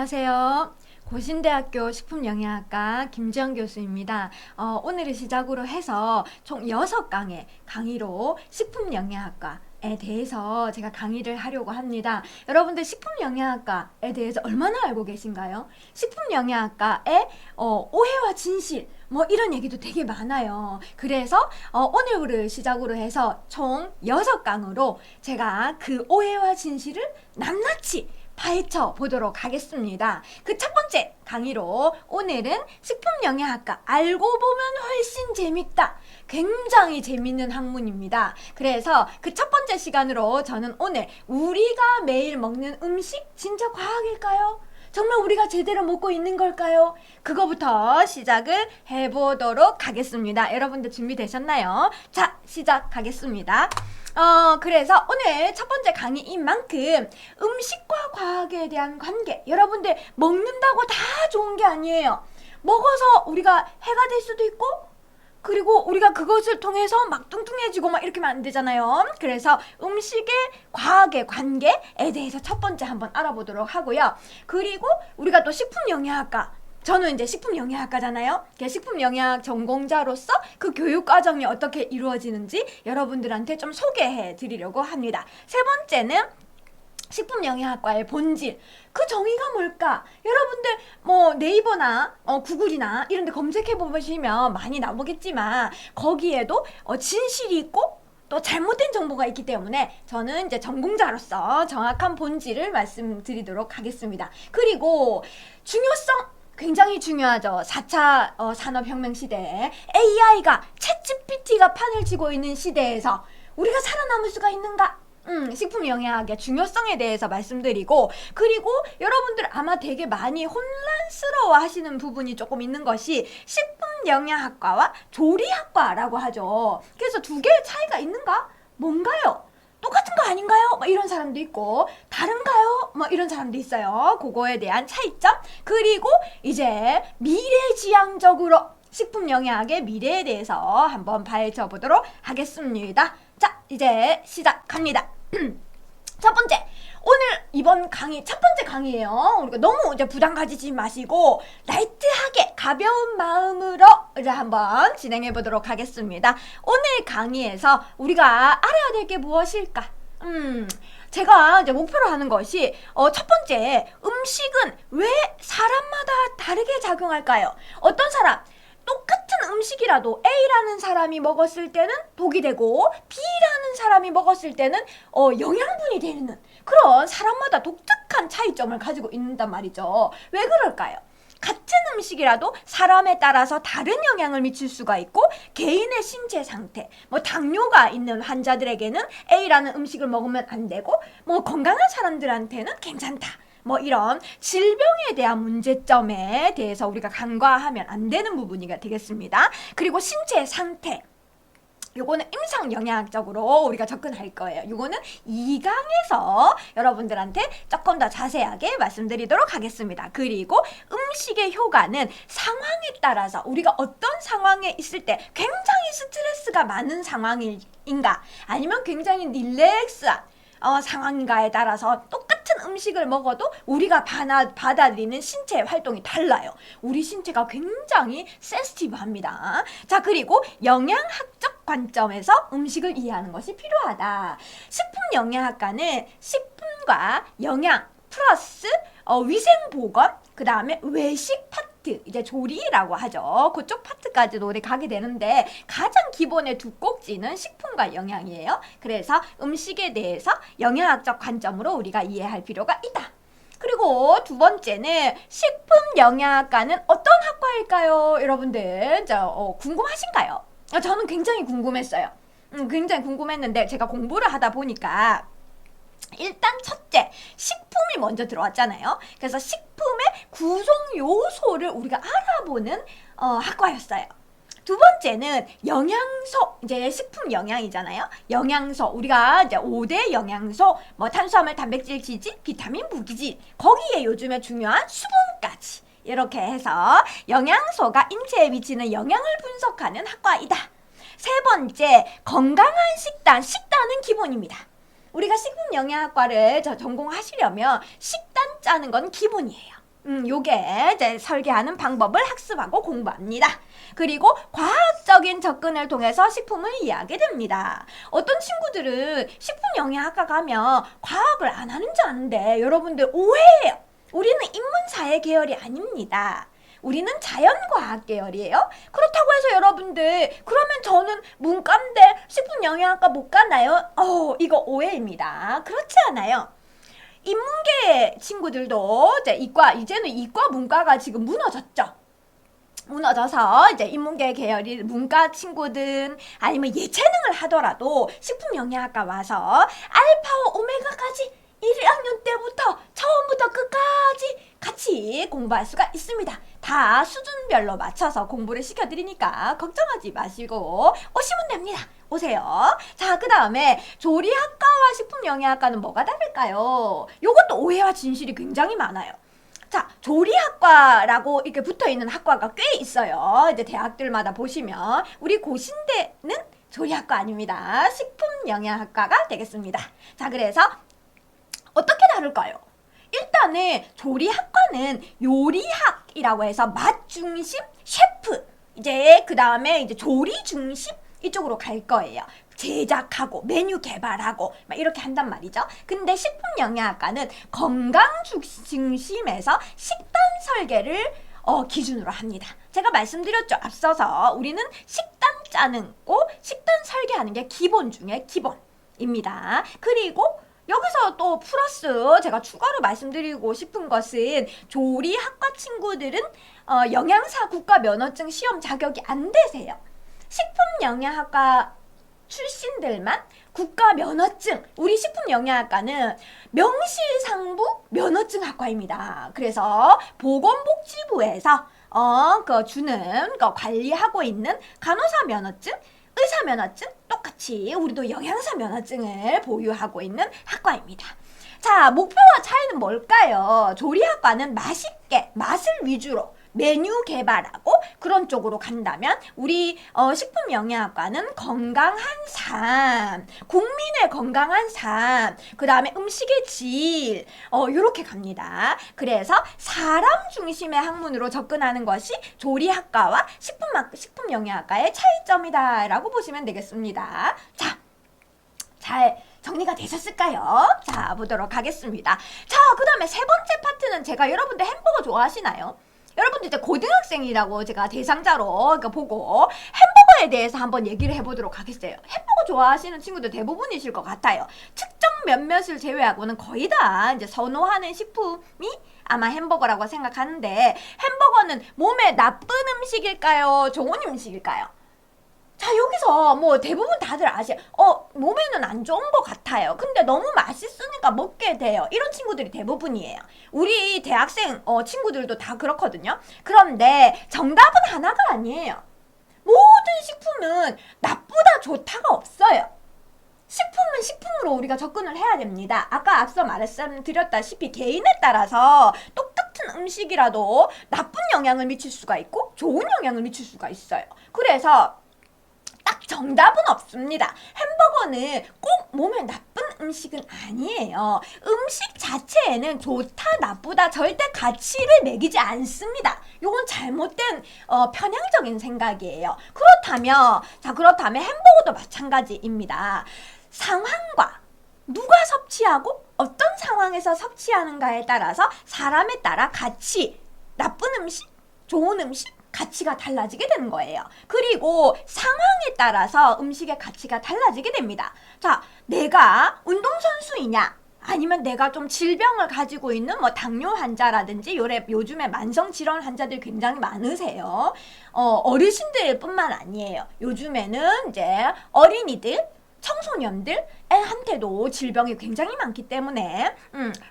안녕하세요. 고신대학교 식품영양학과 김지영 교수입니다. 오늘을 시작으로 해서 총 6강의 강의로 식품영양학과에 대해서 제가 강의를 하려고 합니다. 여러분들 식품영양학과에 대해서 얼마나 알고 계신가요? 식품영양학과의 오해와 진실 뭐 이런 얘기도 되게 많아요. 그래서 오늘을 시작으로 해서 총 6강으로 제가 그 오해와 진실을 낱낱이 파헤쳐 보도록 하겠습니다. 그 첫 번째 강의로 오늘은 식품영양학과 알고 보면 훨씬 재밌다. 굉장히 재밌는 학문입니다. 그래서 그 첫 번째 시간으로 저는 오늘 우리가 매일 먹는 음식 진짜 과학일까요? 정말 우리가 제대로 먹고 있는 걸까요? 그거부터 시작을 해보도록 하겠습니다. 여러분들 준비되셨나요? 자, 시작하겠습니다. 그래서 오늘 첫 번째 강의인 만큼 음식과 과학에 대한 관계, 여러분들 먹는다고 다 좋은 게 아니에요. 먹어서 우리가 해가 될 수도 있고, 그리고 우리가 그것을 통해서 막 뚱뚱해지고 막 이렇게 하면 안 되잖아요. 그래서 음식의 과학의 관계에 대해서 첫 번째 한번 알아보도록 하고요. 그리고 우리가 또 식품영양학과, 저는 이제 식품영양학과잖아요. 식품영양학 전공자로서 그 교육과정이 어떻게 이루어지는지 여러분들한테 좀 소개해 드리려고 합니다. 세 번째는 식품영양학과의 본질, 그 정의가 뭘까? 여러분들 뭐 네이버나 구글이나 이런 데 검색해 보시면 많이 나오겠지만 거기에도 진실이 있고 또 잘못된 정보가 있기 때문에 저는 이제 전공자로서 정확한 본질을 말씀드리도록 하겠습니다. 그리고 중요성 굉장히 중요하죠. 4차 산업혁명 시대에 AI가 챗GPT가 판을 치고 있는 시대에서 우리가 살아남을 수가 있는가? 식품영양학의 중요성에 대해서 말씀드리고, 그리고 여러분들 아마 되게 많이 혼란스러워 하시는 부분이 조금 있는 것이 식품영양학과와 조리학과라고 하죠. 그래서 두 개의 차이가 있는가? 뭔가요? 똑같은 거 아닌가요? 뭐 이런 사람도 있고, 다른가요? 뭐 이런 사람도 있어요. 그거에 대한 차이점. 그리고 이제 미래지향적으로 식품영양학의 미래에 대해서 한번 파헤쳐 보도록 하겠습니다. 자, 이제 시작합니다. 첫 번째, 오늘 이번 강의 첫 번째 강의예요. 우리가 너무 이제 부담 가지지 마시고 라이트하게 가벼운 마음으로 이제 한번 진행해 보도록 하겠습니다. 오늘 강의에서 우리가 알아야 될 게 무엇일까? 제가 이제 목표로 하는 것이 첫 번째, 음식은 왜 사람마다 다르게 작용할까요? 어떤 사람 똑같은 음식이라도 A라는 사람이 먹었을 때는 독이 되고 B라는 사람이 먹었을 때는 영양분이 되는 그런 사람마다 독특한 차이점을 가지고 있단 말이죠. 왜 그럴까요? 같은 음식이라도 사람에 따라서 다른 영향을 미칠 수가 있고, 개인의 신체 상태, 뭐 당뇨가 있는 환자들에게는 A라는 음식을 먹으면 안 되고, 뭐 건강한 사람들한테는 괜찮다. 뭐 이런 질병에 대한 문제점에 대해서 우리가 간과하면 안 되는 부분이 되겠습니다. 그리고 신체 상태, 요거는 임상영양학적으로 우리가 접근할 거예요. 요거는 2강에서 여러분들한테 조금 더 자세하게 말씀드리도록 하겠습니다. 그리고 음식의 효과는 상황에 따라서 우리가 어떤 상황에 있을 때 굉장히 스트레스가 많은 상황인가, 아니면 굉장히 릴렉스한 상황인가에 따라서 똑같은 음식을 먹어도 우리가 받아들이는 신체 활동이 달라요. 우리 신체가 굉장히 센시티브합니다. 자, 그리고 영양학적 관점에서 음식을 이해하는 것이 필요하다. 식품영양학과는 식품과 영양 플러스 위생보건, 그 다음에 외식 파트, 이제 조리라고 하죠. 그쪽 파트까지도 우리 가게 되는데, 가장 기본의 두 꼭지는 식품과 영양이에요. 그래서 음식에 대해서 영양학적 관점으로 우리가 이해할 필요가 있다. 그리고 두 번째는 식품영양학과는 어떤 학과일까요? 여러분들 궁금하신가요? 저는 굉장히 궁금했어요. 굉장히 궁금했는데 제가 공부를 하다 보니까 일단 첫째, 식품이 먼저 들어왔잖아요. 그래서 식품의 구성 요소를 우리가 알아보는 학과였어요. 두 번째는 영양소, 이제 식품 영양이잖아요. 영양소, 우리가 이제 5대 영양소, 뭐 탄수화물, 단백질, 지질, 비타민, 무기질, 거기에 요즘에 중요한 수분까지 이렇게 해서 영양소가 인체에 미치는 영향을 분석하는 학과이다. 세 번째, 건강한 식단은 기본입니다. 우리가 식품영양학과를 전공하시려면 식단 짜는 건 기본이에요. 요게 이제 설계하는 방법을 학습하고 공부합니다. 그리고 과학적인 접근을 통해서 식품을 이해하게 됩니다. 어떤 친구들은 식품영양학과 가면 과학을 안 하는 줄 아는데 여러분들 오해예요. 우리는 인문사회 계열이 아닙니다. 우리는 자연과학 계열이에요. 그렇다고 해서 여러분들 그러면 저는 문과인데 식품영양학과 못 가나요? 이거 오해입니다. 그렇지 않아요. 인문계 친구들도 이제는 이과 문과가 지금 무너져서 이제 인문계 계열이 문과 친구든 아니면 예체능을 하더라도 식품영양학과 와서 알파와 오메가까지 1학년 때부터 처음부터 끝까지 같이 공부할 수가 있습니다. 다 수준별로 맞춰서 공부를 시켜드리니까 걱정하지 마시고 오시면 됩니다. 오세요. 자, 그 다음에 조리학과와 식품영양학과는 뭐가 다를까요? 요것도 오해와 진실이 굉장히 많아요. 자, 조리학과라고 이렇게 붙어있는 학과가 꽤 있어요. 이제 대학들마다 보시면 우리 고신대는 조리학과 아닙니다. 식품영양학과가 되겠습니다. 자, 그래서 어떻게 다를까요? 일단은 조리학과는 요리학이라고 해서 맛 중심 셰프, 이제 그 다음에 이제 조리 중심 이쪽으로 갈 거예요. 제작하고 메뉴 개발하고 막 이렇게 한단 말이죠. 근데 식품영양학과는 건강 중심에서 식단 설계를 기준으로 합니다. 제가 말씀드렸죠. 앞서서 우리는 식단 짜는 거, 식단 설계하는 게 기본 중에 기본입니다. 그리고 여기서 또 플러스 제가 추가로 말씀드리고 싶은 것은 조리학과 친구들은 영양사 국가 면허증 시험 자격이 안 되세요. 식품영양학과 출신들만 국가 면허증, 우리 식품영양학과는 명실상부 면허증 학과입니다. 그래서 보건복지부에서 주는 관리하고 있는 간호사 면허증, 의사 면허증 똑같이 우리도 영양사 면허증을 보유하고 있는 학과입니다. 자, 목표와 차이는 뭘까요? 조리학과는 맛있게 맛을 위주로 메뉴 개발하고 그런 쪽으로 간다면 우리 식품영양학과는 건강한 삶, 국민의 건강한 삶, 그 다음에 음식의 질 이렇게 갑니다. 그래서 사람 중심의 학문으로 접근하는 것이 조리학과와 식품영양학과의 차이점이다 라고 보시면 되겠습니다. 자, 잘 정리가 되셨을까요? 자, 보도록 하겠습니다. 자, 그 다음에 세 번째 파트는 제가 여러분들 햄버거 좋아하시나요? 여러분들 이제 고등학생이라고 제가 대상자로 보고 햄버거에 대해서 한번 얘기를 해보도록 하겠어요. 햄버거 좋아하시는 친구들 대부분이실 것 같아요. 특정 몇몇을 제외하고는 거의 다 이제 선호하는 식품이 아마 햄버거라고 생각하는데 햄버거는 몸에 나쁜 음식일까요? 좋은 음식일까요? 자, 여기서 뭐 대부분 다들 아세요. 몸에는 안 좋은 것 같아요. 근데 너무 맛있으니까 먹게 돼요. 이런 친구들이 대부분이에요. 우리 대학생 친구들도 다 그렇거든요. 그런데 정답은 하나가 아니에요. 모든 식품은 나쁘다 좋다가 없어요. 식품은 식품으로 우리가 접근을 해야 됩니다. 아까 앞서 말씀드렸다시피 개인에 따라서 똑같은 음식이라도 나쁜 영향을 미칠 수가 있고 좋은 영향을 미칠 수가 있어요. 그래서 딱 정답은 없습니다. 햄버거는 꼭 몸에 나쁜 음식은 아니에요. 음식 자체에는 좋다 나쁘다 절대 가치를 매기지 않습니다. 이건 잘못된 편향적인 생각이에요. 그렇다면 햄버거도 마찬가지입니다. 상황과 누가 섭취하고 어떤 상황에서 섭취하는가에 따라서 사람에 따라 가치, 나쁜 음식, 좋은 음식 가치가 달라지게 되는 거예요. 그리고 상황에 따라서 음식의 가치가 달라지게 됩니다. 자, 내가 운동선수이냐 아니면 내가 좀 질병을 가지고 있는 뭐 당뇨 환자라든지 요즘에 만성질환 환자들 굉장히 많으세요. 어르신들 뿐만 아니에요. 요즘에는 이제 어린이들, 청소년들한테도 질병이 굉장히 많기 때문에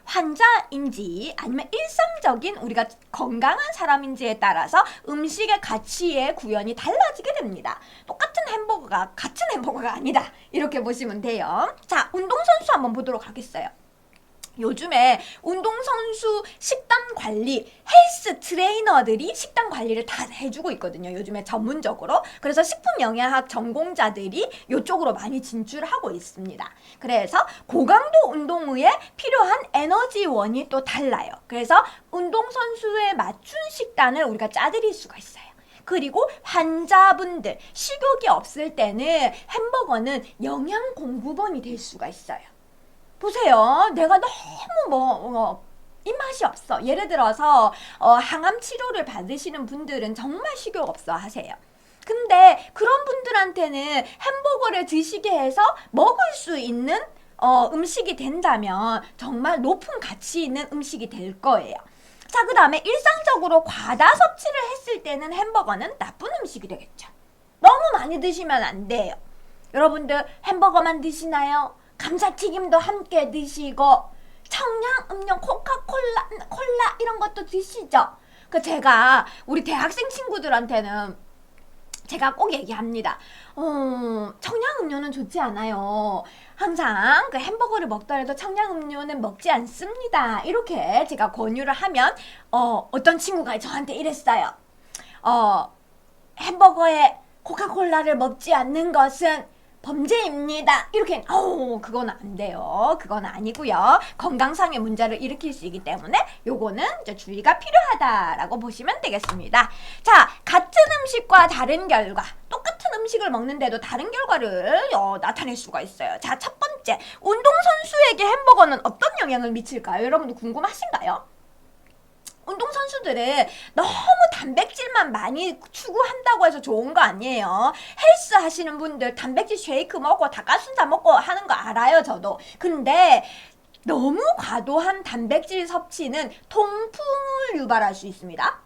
환자인지 아니면 일상적인 우리가 건강한 사람인지에 따라서 음식의 가치의 구현이 달라지게 됩니다. 똑같은 햄버거가 같은 햄버거가 아니다. 이렇게 보시면 돼요. 자, 운동선수 한번 보도록 하겠어요. 요즘에 운동선수 식단 관리, 헬스 트레이너들이 식단 관리를 다 해주고 있거든요. 요즘에 전문적으로. 그래서 식품영양학 전공자들이 이쪽으로 많이 진출하고 있습니다. 그래서 고강도 운동 후에 필요한 에너지원이 또 달라요. 그래서 운동선수에 맞춘 식단을 우리가 짜드릴 수가 있어요. 그리고 환자분들, 식욕이 없을 때는 햄버거는 영양 공급원이 될 수가 있어요. 보세요. 내가 너무 입맛이 없어. 예를 들어서 항암 치료를 받으시는 분들은 정말 식욕 없어 하세요. 근데 그런 분들한테는 햄버거를 드시게 해서 먹을 수 있는 음식이 된다면 정말 높은 가치 있는 음식이 될 거예요. 자, 그 다음에 일상적으로 과다 섭취를 했을 때는 햄버거는 나쁜 음식이 되겠죠. 너무 많이 드시면 안 돼요. 여러분들 햄버거만 드시나요? 감자튀김도 함께 드시고 청량음료, 콜라 이런 것도 드시죠? 제가 우리 대학생 친구들한테는 제가 꼭 얘기합니다. 청량음료는 좋지 않아요. 항상 그 햄버거를 먹더라도 청량음료는 먹지 않습니다. 이렇게 제가 권유를 하면 어떤 친구가 저한테 이랬어요. 햄버거에 코카콜라를 먹지 않는 것은 범죄입니다. 이렇게 그건 안 돼요. 그건 아니고요. 건강상의 문제를 일으킬 수 있기 때문에 요거는 이제 주의가 필요하다라고 보시면 되겠습니다. 자, 같은 음식과 다른 결과, 똑같은 음식을 먹는데도 다른 결과를 나타낼 수가 있어요. 자, 첫 번째, 운동선수에게 햄버거는 어떤 영향을 미칠까요? 여러분들 궁금하신가요? 운동선수들은 너무 단백질만 많이 추구한다고 해서 좋은 거 아니에요. 헬스 하시는 분들 단백질 쉐이크 먹고 닭가슴살 먹고 하는 거 알아요, 저도. 근데 너무 과도한 단백질 섭취는 통풍을 유발할 수 있습니다.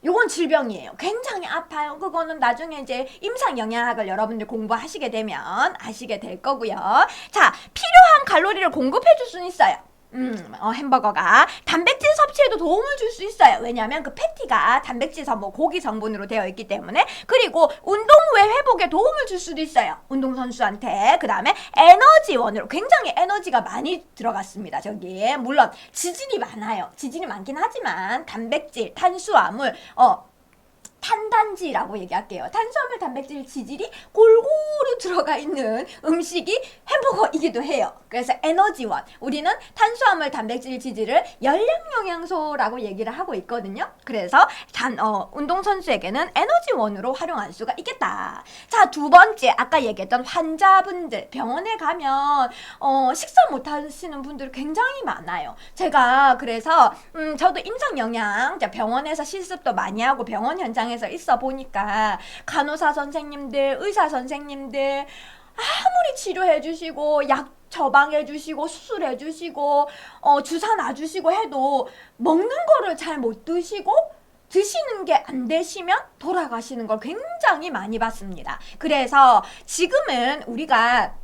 요건 질병이에요. 굉장히 아파요. 그거는 나중에 이제 임상영양학을 여러분들 공부하시게 되면 아시게 될 거고요. 자, 필요한 칼로리를 공급해 줄 수는 있어요. 햄버거가 단백질 섭취에도 도움을 줄 수 있어요. 왜냐하면 그 패티가 단백질 성분, 고기 성분으로 되어 있기 때문에. 그리고 운동 후에 회복에 도움을 줄 수도 있어요. 운동선수한테. 그 다음에 에너지원으로 굉장히 에너지가 많이 들어갔습니다. 저기에 물론 지질이 많아요. 지질이 많긴 하지만 단백질, 탄수화물, 탄단지라고 얘기할게요. 탄수화물, 단백질, 지질이 골고루 들어가 있는 음식이 햄버거이기도 해요. 그래서 에너지원. 우리는 탄수화물, 단백질, 지질을 열량영양소라고 얘기를 하고 있거든요. 그래서 운동선수에게는 에너지원으로 활용할 수가 있겠다. 자, 두 번째, 아까 얘기했던 환자분들. 병원에 가면 식사 못 하시는 분들 굉장히 많아요. 제가 그래서 저도 임상영양 병원에서 실습도 많이 하고 병원 현장에서 있어 보니까 간호사 선생님들, 의사 선생님들 아무리 치료해 주시고 약 처방해 주시고 수술해 주시고 주사 놔 주시고 해도 먹는 거를 잘 못 드시고 드시는 게 안 되시면 돌아가시는 걸 굉장히 많이 봤습니다. 그래서 지금은 우리가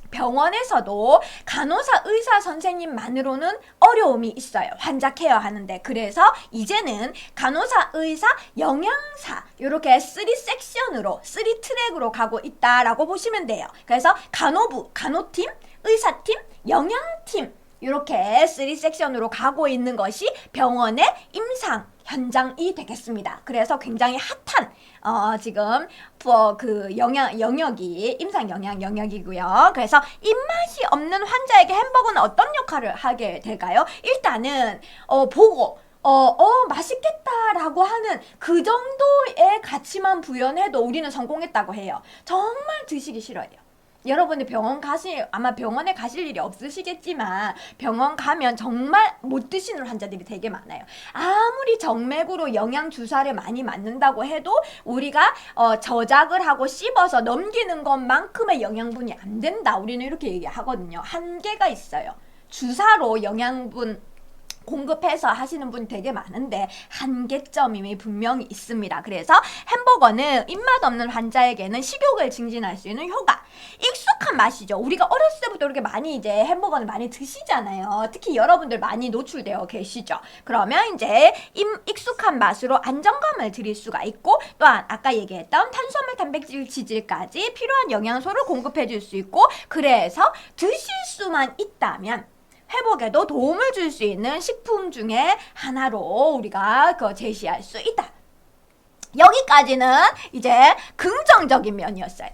병원에서도 간호사, 의사 선생님만으로는 어려움이 있어요. 환자 케어하는데. 그래서 이제는 간호사, 의사, 영양사 이렇게 3섹션으로, 3트랙으로 가고 있다라고 보시면 돼요. 그래서 간호부, 간호팀, 의사팀, 영양팀 이렇게 3섹션으로 가고 있는 것이 병원의 임상 현장이 되겠습니다. 그래서 굉장히 핫한 지금 그 영역이 임상 영양 영역이고요. 그래서 입맛이 없는 환자에게 햄버거는 어떤 역할을 하게 될까요? 일단은 보고 맛있겠다라고 하는 그 정도의 가치만 부여해도 우리는 성공했다고 해요. 정말 드시기 싫어요. 여러분들 아마 병원에 가실 일이 없으시겠지만 병원 가면 정말 못 드시는 환자들이 되게 많아요. 아무리 정맥으로 영양 주사를 많이 맞는다고 해도 우리가 저작을 하고 씹어서 넘기는 것만큼의 영양분이 안 된다. 우리는 이렇게 얘기하거든요. 한계가 있어요. 주사로 영양분 공급해서 하시는 분 되게 많은데 한계점이 분명히 있습니다. 그래서 햄버거는 입맛 없는 환자에게는 식욕을 증진할 수 있는 효과, 익숙한 맛이죠. 우리가 어렸을 때부터 이렇게 많이 이제 햄버거는 많이 드시잖아요. 특히 여러분들 많이 노출되어 계시죠. 그러면 이제 익숙한 맛으로 안정감을 드릴 수가 있고, 또한 아까 얘기했던 탄수화물, 단백질, 지질까지 필요한 영양소를 공급해 줄 수 있고, 그래서 드실 수만 있다면 회복에도 도움을 줄 수 있는 식품 중에 하나로 우리가 제시할 수 있다. 여기까지는 이제 긍정적인 면이었어요.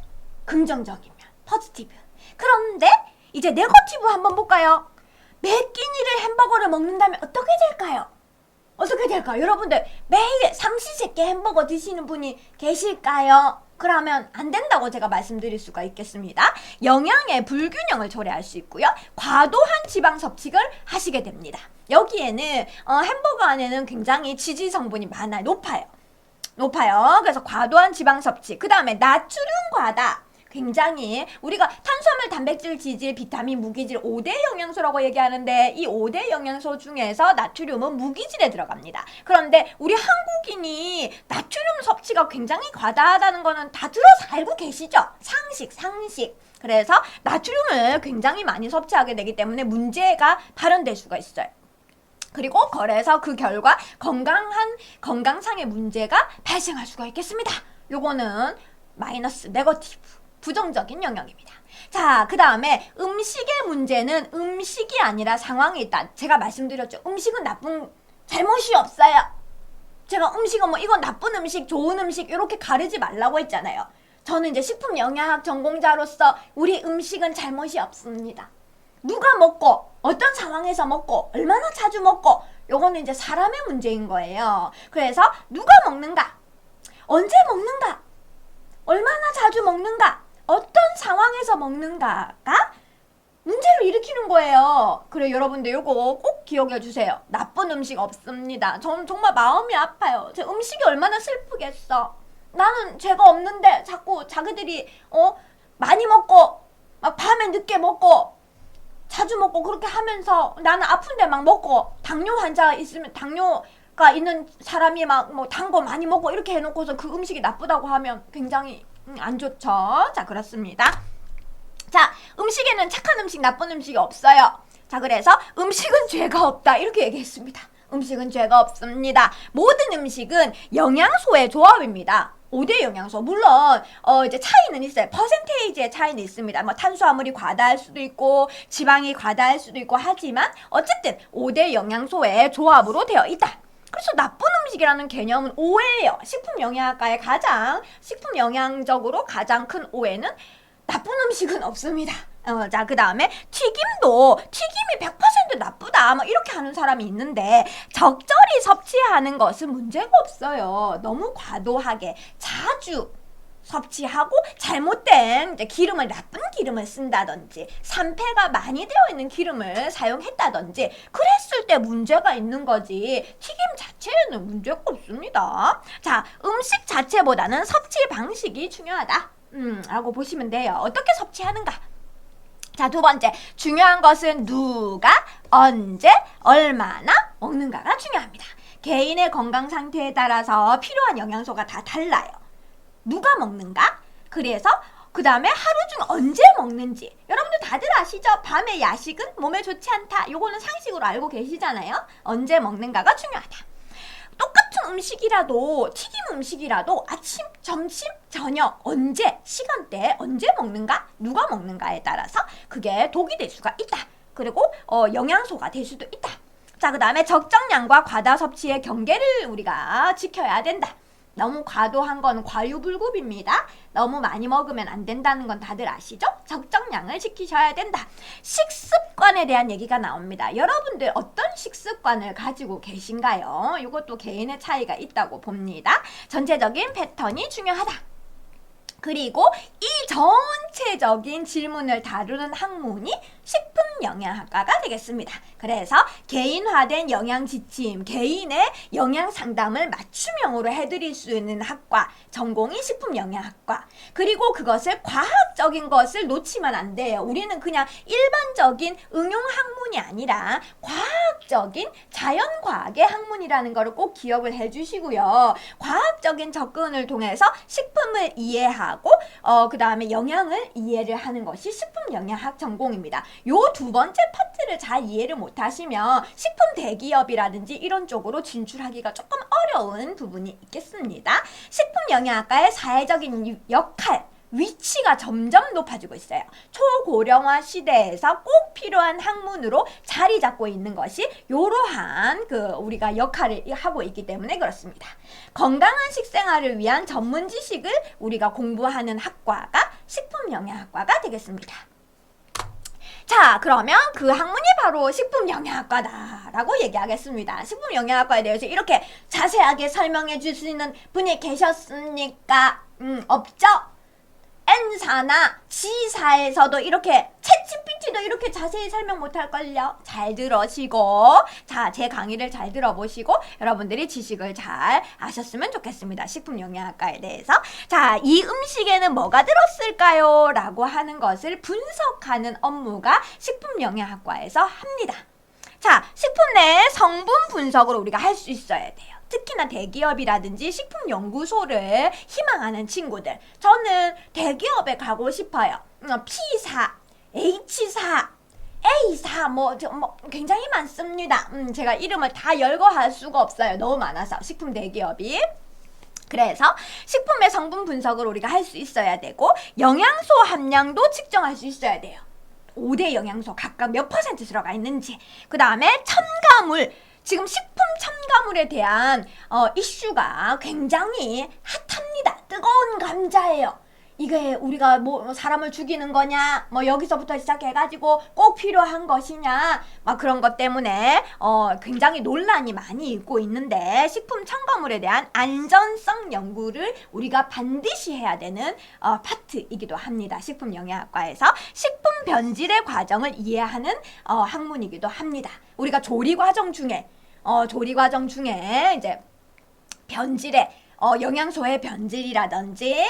긍정적인 면, 포지티브. 그런데 이제 네거티브 한번 볼까요? 매 끼니를 햄버거를 먹는다면 어떻게 될까요? 어떻게 될까요? 여러분들 매일 삼시세끼 햄버거 드시는 분이 계실까요? 그러면 안 된다고 제가 말씀드릴 수가 있겠습니다. 영양의 불균형을 초래할 수 있고요. 과도한 지방 섭취를 하시게 됩니다. 여기에는 햄버거 안에는 굉장히 지질 성분이 많아요. 높아요. 그래서 과도한 지방 섭취. 그 다음에 나트륨 과다. 굉장히 우리가 탄수화물, 단백질, 지질, 비타민, 무기질 5대 영양소라고 얘기하는데 이 5대 영양소 중에서 나트륨은 무기질에 들어갑니다. 그런데 우리 한국인이 나트륨 섭취가 굉장히 과다하다는 거는 다 들어서 알고 계시죠? 상식. 그래서 나트륨을 굉장히 많이 섭취하게 되기 때문에 문제가 발현될 수가 있어요. 그리고 그래서 그 결과 건강상의 문제가 발생할 수가 있겠습니다. 요거는 마이너스, 네거티브, 부정적인 영역입니다. 자, 그 다음에 음식의 문제는 음식이 아니라 상황이 있다. 제가 말씀드렸죠. 음식은 잘못이 없어요. 제가 음식은 이건 나쁜 음식, 좋은 음식 이렇게 가르지 말라고 했잖아요. 저는 이제 식품영양학 전공자로서 우리 음식은 잘못이 없습니다. 누가 먹고 어떤 상황에서 먹고 얼마나 자주 먹고 요거는 이제 사람의 문제인 거예요. 그래서 누가 먹는가, 언제 먹는가, 얼마나 자주 먹는가, 어떤 상황에서 먹는가가 문제를 일으키는 거예요. 그래 여러분들 요거 꼭 기억해 주세요. 나쁜 음식 없습니다. 저는 정말 마음이 아파요. 제 음식이 얼마나 슬프겠어. 나는 죄가 없는데 자꾸 자기들이 많이 먹고 막 밤에 늦게 먹고 자주 먹고 그렇게 하면서 나는 아픈데 막 먹고 당뇨 환자 있으면 당뇨가 있는 사람이 막 단 거 많이 먹고 이렇게 해놓고서 그 음식이 나쁘다고 하면 굉장히 안 좋죠. 자, 그렇습니다. 자, 음식에는 착한 음식, 나쁜 음식이 없어요. 자, 그래서 음식은 죄가 없다 이렇게 얘기했습니다. 음식은 죄가 없습니다. 모든 음식은 영양소의 조합입니다. 5대 영양소. 물론 이제 차이는 있어요. 퍼센테이지의 차이는 있습니다. 탄수화물이 과다할 수도 있고 지방이 과다할 수도 있고 하지만 어쨌든 5대 영양소의 조합으로 되어 있다. 그래서 나쁜 음식이라는 개념은 오해예요. 식품영양적으로 가장 큰 오해는 나쁜 음식은 없습니다. 자, 그 다음에 튀김이 100% 나쁘다 이렇게 하는 사람이 있는데 적절히 섭취하는 것은 문제가 없어요. 너무 과도하게 자주 섭취하고 잘못된 나쁜 기름을 쓴다든지 산패가 많이 되어 있는 기름을 사용했다든지 그랬을 때 문제가 있는 거지 튀김 자체에는 문제가 없습니다. 자, 음식 자체보다는 섭취 방식이 중요하다 라고 보시면 돼요. 어떻게 섭취하는가? 자, 두 번째, 중요한 것은 누가, 언제, 얼마나 먹는가가 중요합니다. 개인의 건강 상태에 따라서 필요한 영양소가 다 달라요. 누가 먹는가? 그래서 그 다음에 하루 중 언제 먹는지. 여러분들 다들 아시죠? 밤에 야식은 몸에 좋지 않다. 요거는 상식으로 알고 계시잖아요. 언제 먹는가가 중요하다. 똑같은 음식이라도 튀김 음식이라도 아침, 점심, 저녁 시간대 언제 먹는가, 누가 먹는가에 따라서 그게 독이 될 수가 있다. 그리고 영양소가 될 수도 있다. 자, 그 다음에 적정량과 과다 섭취의 경계를 우리가 지켜야 된다. 너무 과도한 건 과유불급입니다. 너무 많이 먹으면 안 된다는 건 다들 아시죠? 적정량을 지키셔야 된다. 식습관에 대한 얘기가 나옵니다. 여러분들 어떤 식습관을 가지고 계신가요? 이것도 개인의 차이가 있다고 봅니다. 전체적인 패턴이 중요하다. 그리고 이 전체적인 질문을 다루는 학문이 식품영양학과가 되겠습니다. 그래서 개인화된 영양지침, 개인의 영양상담을 맞춤형으로 해드릴 수 있는 학과, 전공이 식품영양학과. 그리고 그것을 과학적인 것을 놓치면 안 돼요. 우리는 그냥 일반적인 응용학문이 아니라 과학적인 자연과학의 학문이라는 것을 꼭 기억을 해주시고요. 과학적인 접근을 통해서 식품을 이해하고 그 다음에 영양을 이해를 하는 것이 식품영양학 전공입니다. 요 두 번째 파트를 잘 이해를 못하시면 식품 대기업이라든지 이런 쪽으로 진출하기가 조금 어려운 부분이 있겠습니다. 식품영양학과의 사회적인 역할, 위치가 점점 높아지고 있어요. 초고령화 시대에서 꼭 필요한 학문으로 자리 잡고 있는 것이 이러한 우리가 역할을 하고 있기 때문에 그렇습니다. 건강한 식생활을 위한 전문 지식을 우리가 공부하는 학과가 식품영양학과가 되겠습니다. 자, 그러면 그 학문이 바로 식품영양학과다라고 얘기하겠습니다. 식품영양학과에 대해서 이렇게 자세하게 설명해 주시는 분이 계셨습니까? 없죠? N사나 G사에서도 이렇게 챗GPT도 이렇게 자세히 설명 못할걸요. 잘 들으시고, 자, 제 강의를 잘 들어보시고 여러분들이 지식을 잘 아셨으면 좋겠습니다. 식품영양학과에 대해서. 자, 이 음식에는 뭐가 들었을까요? 라고 하는 것을 분석하는 업무가 식품영양학과에서 합니다. 자, 식품 내 성분 분석을 우리가 할 수 있어야 돼요. 특히나 대기업이라든지 식품연구소를 희망하는 친구들, 저는 대기업에 가고 싶어요. P사, H사, A사 뭐 굉장히 많습니다. 제가 이름을 다 열거할 수가 없어요. 너무 많아서 식품 대기업이. 그래서 식품의 성분 분석을 우리가 할 수 있어야 되고 영양소 함량도 측정할 수 있어야 돼요. 5대 영양소 각각 몇 퍼센트 들어가 있는지. 그 다음에 첨가물, 지금 식품 첨가물에 대한 이슈가 굉장히 핫합니다. 뜨거운 감자예요. 이게 우리가 뭐 사람을 죽이는 거냐, 뭐 여기서부터 시작해가지고 꼭 필요한 것이냐, 막 그런 것 때문에 굉장히 논란이 많이 있고 있는데, 식품 첨가물에 대한 안전성 연구를 우리가 반드시 해야 되는 파트이기도 합니다. 식품영양학과에서 식품 변질의 과정을 이해하는 학문이기도 합니다. 우리가 조리 과정 중에 이제 변질의 영양소의 변질이라든지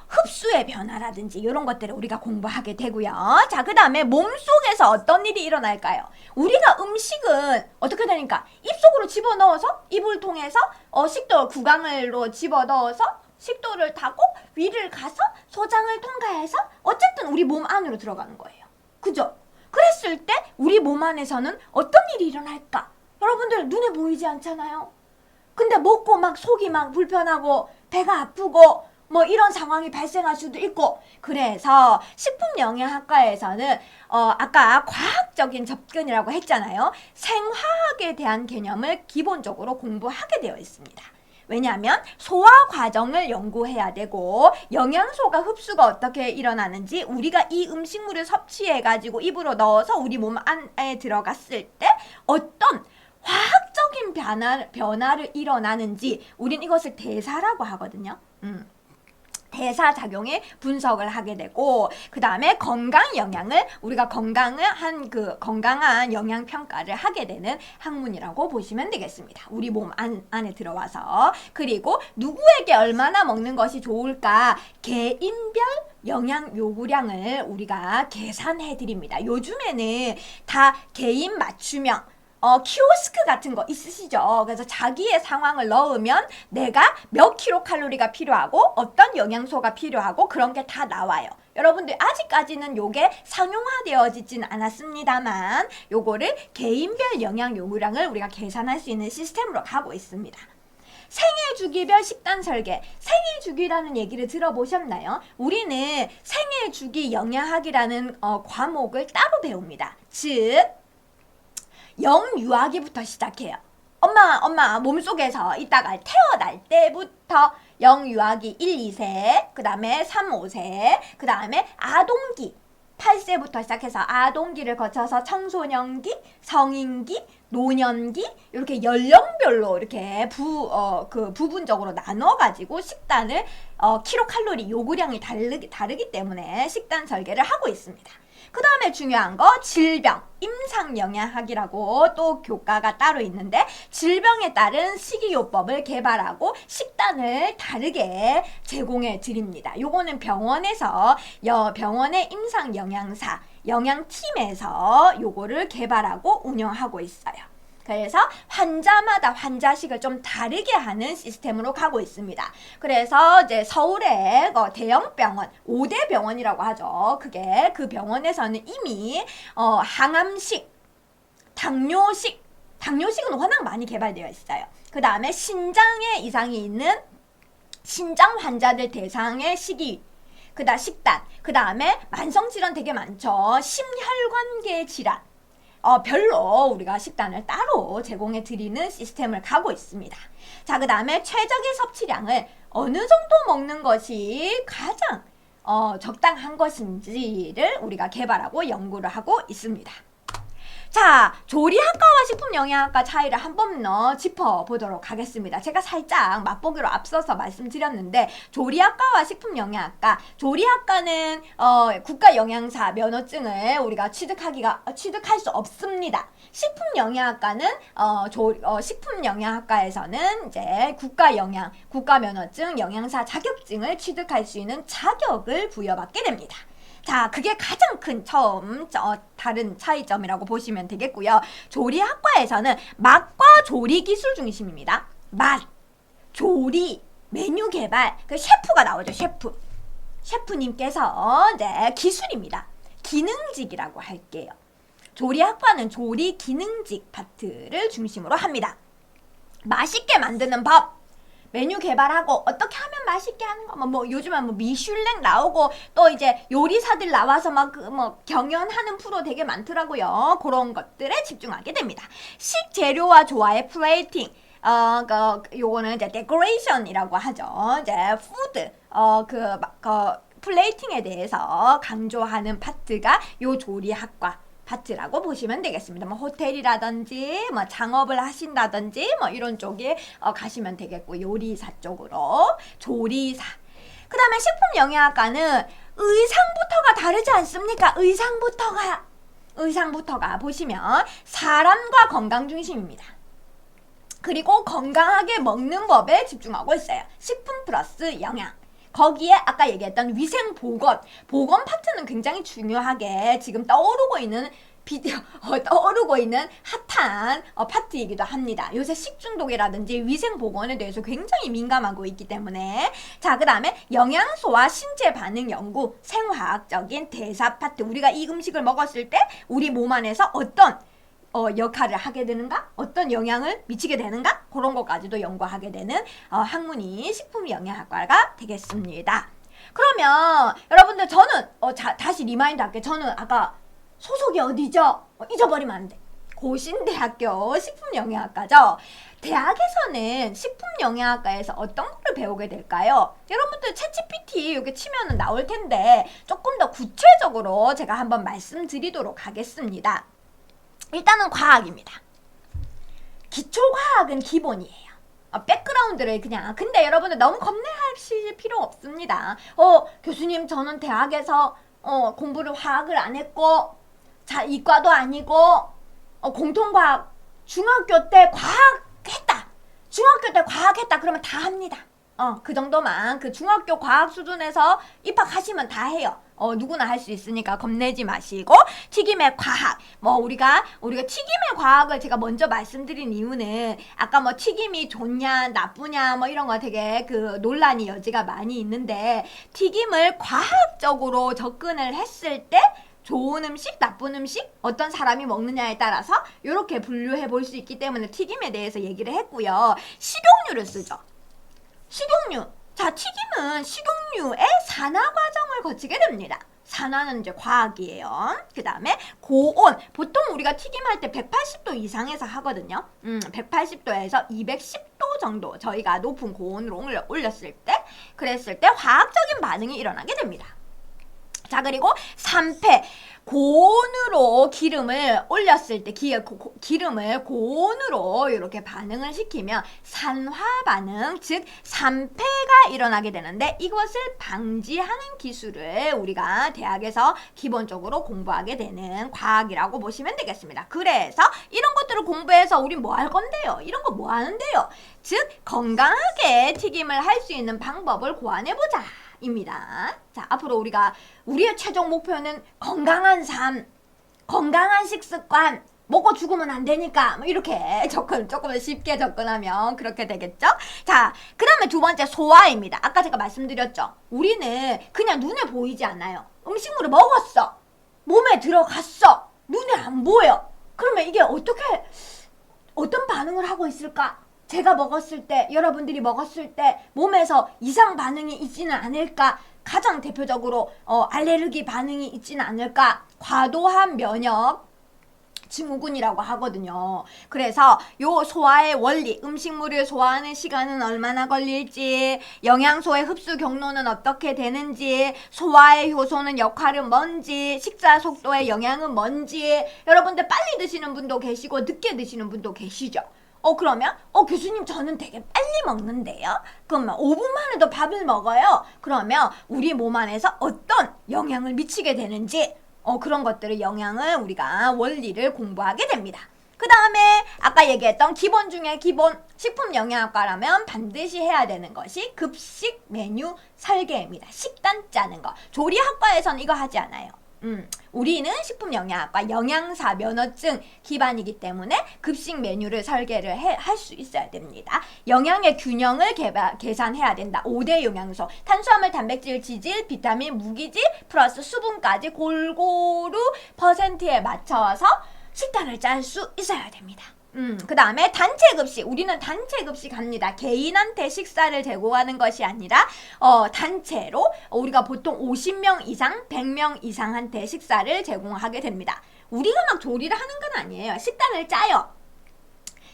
흡수의 변화라든지 이런 것들을 우리가 공부하게 되고요. 자, 그 다음에 몸속에서 어떤 일이 일어날까요? 우리가 음식은 어떻게 되니까 입속으로 집어넣어서 입을 통해서 식도 구강으로 집어넣어서 식도를 타고 위를 가서 소장을 통과해서 어쨌든 우리 몸 안으로 들어가는 거예요. 그죠? 그랬을 때 우리 몸 안에서는 어떤 일이 일어날까? 여러분들 눈에 보이지 않잖아요? 근데 먹고 막 속이 막 불편하고 배가 아프고 뭐 이런 상황이 발생할 수도 있고, 그래서 식품영양학과에서는 아까 과학적인 접근이라고 했잖아요. 생화학에 대한 개념을 기본적으로 공부하게 되어 있습니다. 왜냐하면 소화 과정을 연구해야 되고 영양소가 흡수가 어떻게 일어나는지, 우리가 이 음식물을 섭취해가지고 입으로 넣어서 우리 몸 안에 들어갔을 때 어떤 화학적인 변화를 일어나는지, 우린 이것을 대사라고 하거든요. 대사작용의 분석을 하게 되고, 그 다음에 건강 영양을 우리가 건강한 영양 평가를 하게 되는 학문이라고 보시면 되겠습니다. 우리 몸 안에 들어와서. 그리고 누구에게 얼마나 먹는 것이 좋을까, 개인별 영양 요구량을 우리가 계산해 드립니다. 요즘에는 다 개인 맞춤형 키오스크 같은 거 있으시죠? 그래서 자기의 상황을 넣으면 내가 몇 킬로칼로리가 필요하고 어떤 영양소가 필요하고 그런 게 다 나와요. 여러분들 아직까지는 요게 상용화되어지진 않았습니다만 요거를 개인별 영양 요구량을 우리가 계산할 수 있는 시스템으로 가고 있습니다. 생애주기별 식단 설계, 생애주기라는 얘기를 들어보셨나요? 우리는 생애주기 영양학이라는 과목을 따로 배웁니다. 즉 영유아기부터 시작해요. 엄마 몸속에서 이따가 태어날 때부터 영유아기 1, 2세, 그 다음에 3, 5세, 그 다음에 아동기 8세부터 시작해서 아동기를 거쳐서 청소년기, 성인기, 노년기, 이렇게 연령별로 이렇게 부분적으로 나눠가지고 식단을 킬로칼로리 요구량이 다르기 때문에 식단 설계를 하고 있습니다. 그 다음에 중요한 거 질병, 임상영양학이라고 또 교과가 따로 있는데, 질병에 따른 식이요법을 개발하고 식단을 다르게 제공해 드립니다. 요거는 병원에서 병원의 임상영양사, 영양팀에서 요거를 개발하고 운영하고 있어요. 그래서 환자마다 환자식을 좀 다르게 하는 시스템으로 가고 있습니다. 그래서 이제 서울의 대형 병원, 5대 병원이라고 하죠. 그게 그 병원에서는 이미 항암식, 당뇨식은 워낙 많이 개발되어 있어요. 그 다음에 신장에 이상이 있는 신장 환자들 대상의 식이 그다음 식단, 그다음에 만성질환 되게 많죠. 심혈관계 질환. 별로 우리가 식단을 따로 제공해 드리는 시스템을 가고 있습니다. 자, 그 다음에 최적의 섭취량을 어느 정도 먹는 것이 가장 적당한 것인지를 우리가 개발하고 연구를 하고 있습니다. 자, 조리학과와 식품영양학과 차이를 한번 더 짚어보도록 하겠습니다. 제가 살짝 맛보기로 앞서서 말씀드렸는데 조리학과와 식품영양학과, 조리학과는 국가영양사 면허증을 우리가 취득할 수 없습니다. 식품영양학과는 식품영양학과에서는 이제 국가면허증 영양사 자격증을 취득할 수 있는 자격을 부여받게 됩니다. 자, 그게 가장 큰 다른 차이점이라고 보시면 되겠고요. 조리학과에서는 맛과 조리 기술 중심입니다. 맛, 조리, 메뉴 개발, 그 셰프가 나오죠. 셰프님께서 이제 기술입니다. 기능직이라고 할게요. 조리학과는 조리 기능직 파트를 중심으로 합니다. 맛있게 만드는 법, 메뉴 개발하고 어떻게 하면 맛있게 하는 거, 요즘은 미슐랭 나오고 또 이제 요리사들 나와서 경연하는 프로 되게 많더라고요. 그런 것들에 집중하게 됩니다. 식재료와 조화의 플레이팅, 요거는 이제 데코레이션이라고 하죠. 이제 푸드, 플레이팅에 대해서 강조하는 파트가 요 조리학과 파트라고 보시면 되겠습니다. 호텔이라든지 창업을 하신다든지 이런 쪽에 가시면 되겠고, 요리사 쪽으로 조리사. 그 다음에 식품영양학과는 의상부터가 다르지 않습니까? 의상부터가 보시면 사람과 건강 중심입니다. 그리고 건강하게 먹는 법에 집중하고 있어요. 식품 플러스 영양. 거기에 아까 얘기했던 위생보건 파트는 굉장히 중요하게 지금 떠오르고 있는 핫한 파트이기도 합니다. 요새 식중독이라든지 위생보건에 대해서 굉장히 민감하고 있기 때문에. 자, 그 다음에 영양소와 신체 반응 연구, 생화학적인 대사 파트. 우리가 이 음식을 먹었을 때 우리 몸 안에서 어떤 역할을 하게 되는가? 어떤 영향을 미치게 되는가? 그런 것까지도 연구하게 되는 학문이 식품영양학과가 되겠습니다. 그러면 여러분들, 저는 다시 리마인드 할게요. 저는 아까 소속이 어디죠? 잊어버리면 안 돼. 고신대학교 식품영양학과죠. 대학에서는 식품영양학과에서 어떤 거를 배우게 될까요? 여러분들 챗GPT 이렇게 치면은 나올 텐데 조금 더 구체적으로 제가 한번 말씀드리도록 하겠습니다. 일단은 과학입니다. 기초과학은 기본이에요. 백그라운드를 그냥. 근데 여러분들 너무 겁내하실 필요 없습니다. 교수님, 저는 대학에서 공부를 화학을 안 했고, 자, 이과도 아니고, 공통과학, 중학교 때 과학했다. 그러면 다 합니다. 그 정도만, 그 중학교 과학 수준에서 입학하시면 다 해요. 누구나 할 수 있으니까 겁내지 마시고. 튀김의 과학, 우리가 튀김의 과학을 제가 먼저 말씀드린 이유는 아까 튀김이 좋냐 나쁘냐 이런 거 되게 그 논란이 여지가 많이 있는데, 튀김을 과학적으로 접근을 했을 때 좋은 음식, 나쁜 음식, 어떤 사람이 먹느냐에 따라서 이렇게 분류해 볼 수 있기 때문에 튀김에 대해서 얘기를 했고요. 식용유를 쓰죠. 식용유. 자, 튀김은 식용유의 산화 과정을 거치게 됩니다. 산화는 이제 과학이에요. 그 다음에 고온. 보통 우리가 튀김할 때 180도 이상에서 하거든요. 180도에서 210도 정도 저희가 높은 고온으로 올렸을 때, 그랬을 때 화학적인 반응이 일어나게 됩니다. 자, 그리고 3패. 고온으로 기름을 올렸을 때 기름을 고온으로 이렇게 반응을 시키면 산화 반응, 즉 3패가 일어나게 되는데, 이것을 방지하는 기술을 우리가 대학에서 기본적으로 공부하게 되는 과학이라고 보시면 되겠습니다. 그래서 이런 것들을 공부해서 우린 뭐 할 건데요? 이런 거 뭐 하는데요? 즉 건강하게 튀김을 할 수 있는 방법을 고안해보자 입니다. 자, 앞으로 우리의 최종 목표는 건강한 삶, 건강한 식습관, 먹고 죽으면 안 되니까 이렇게 조금 쉽게 접근하면 그렇게 되겠죠? 자, 그 다음에 두 번째 소화입니다. 아까 제가 말씀드렸죠. 우리는 그냥 눈에 보이지 않아요. 음식물을 먹었어, 몸에 들어갔어, 눈에 안 보여. 그러면 이게 어떤 반응을 하고 있을까? 제가 먹었을 때, 여러분들이 먹었을 때 몸에서 이상 반응이 있지는 않을까? 가장 대표적으로 알레르기 반응이 있지는 않을까? 과도한 면역 증후군이라고 하거든요. 그래서 요 소화의 원리, 음식물을 소화하는 시간은 얼마나 걸릴지, 영양소의 흡수 경로는 어떻게 되는지, 소화의 효소는 역할은 뭔지, 식사 속도의 영향은 뭔지, 여러분들 빨리 드시는 분도 계시고 늦게 드시는 분도 계시죠. 그러면 교수님 저는 되게 빨리 먹는데요. 그러면 5분 만에도 밥을 먹어요. 그러면 우리 몸 안에서 어떤 영향을 미치게 되는지 그런 것들의 영향을 우리가 원리를 공부하게 됩니다. 그 다음에 아까 얘기했던 기본 중에 기본 식품 영양학과라면 반드시 해야 되는 것이 급식 메뉴 설계입니다. 식단 짜는 거. 조리학과에서는 이거 하지 않아요. 우리는 식품영양학과 영양사 면허증 기반이기 때문에 급식 메뉴를 설계를 할 수 있어야 됩니다. 영양의 균형을 계산해야 된다. 5대 영양소, 탄수화물, 단백질, 지질, 비타민, 무기질, 플러스 수분까지 골고루 퍼센트에 맞춰서 식단을 짤 수 있어야 됩니다. 그 다음에 단체 급식. 우리는 단체 급식 합니다. 개인한테 식사를 제공하는 것이 아니라 단체로 우리가 보통 50명 이상, 100명 이상한테 식사를 제공하게 됩니다. 우리가 막 조리를 하는 건 아니에요. 식단을 짜요.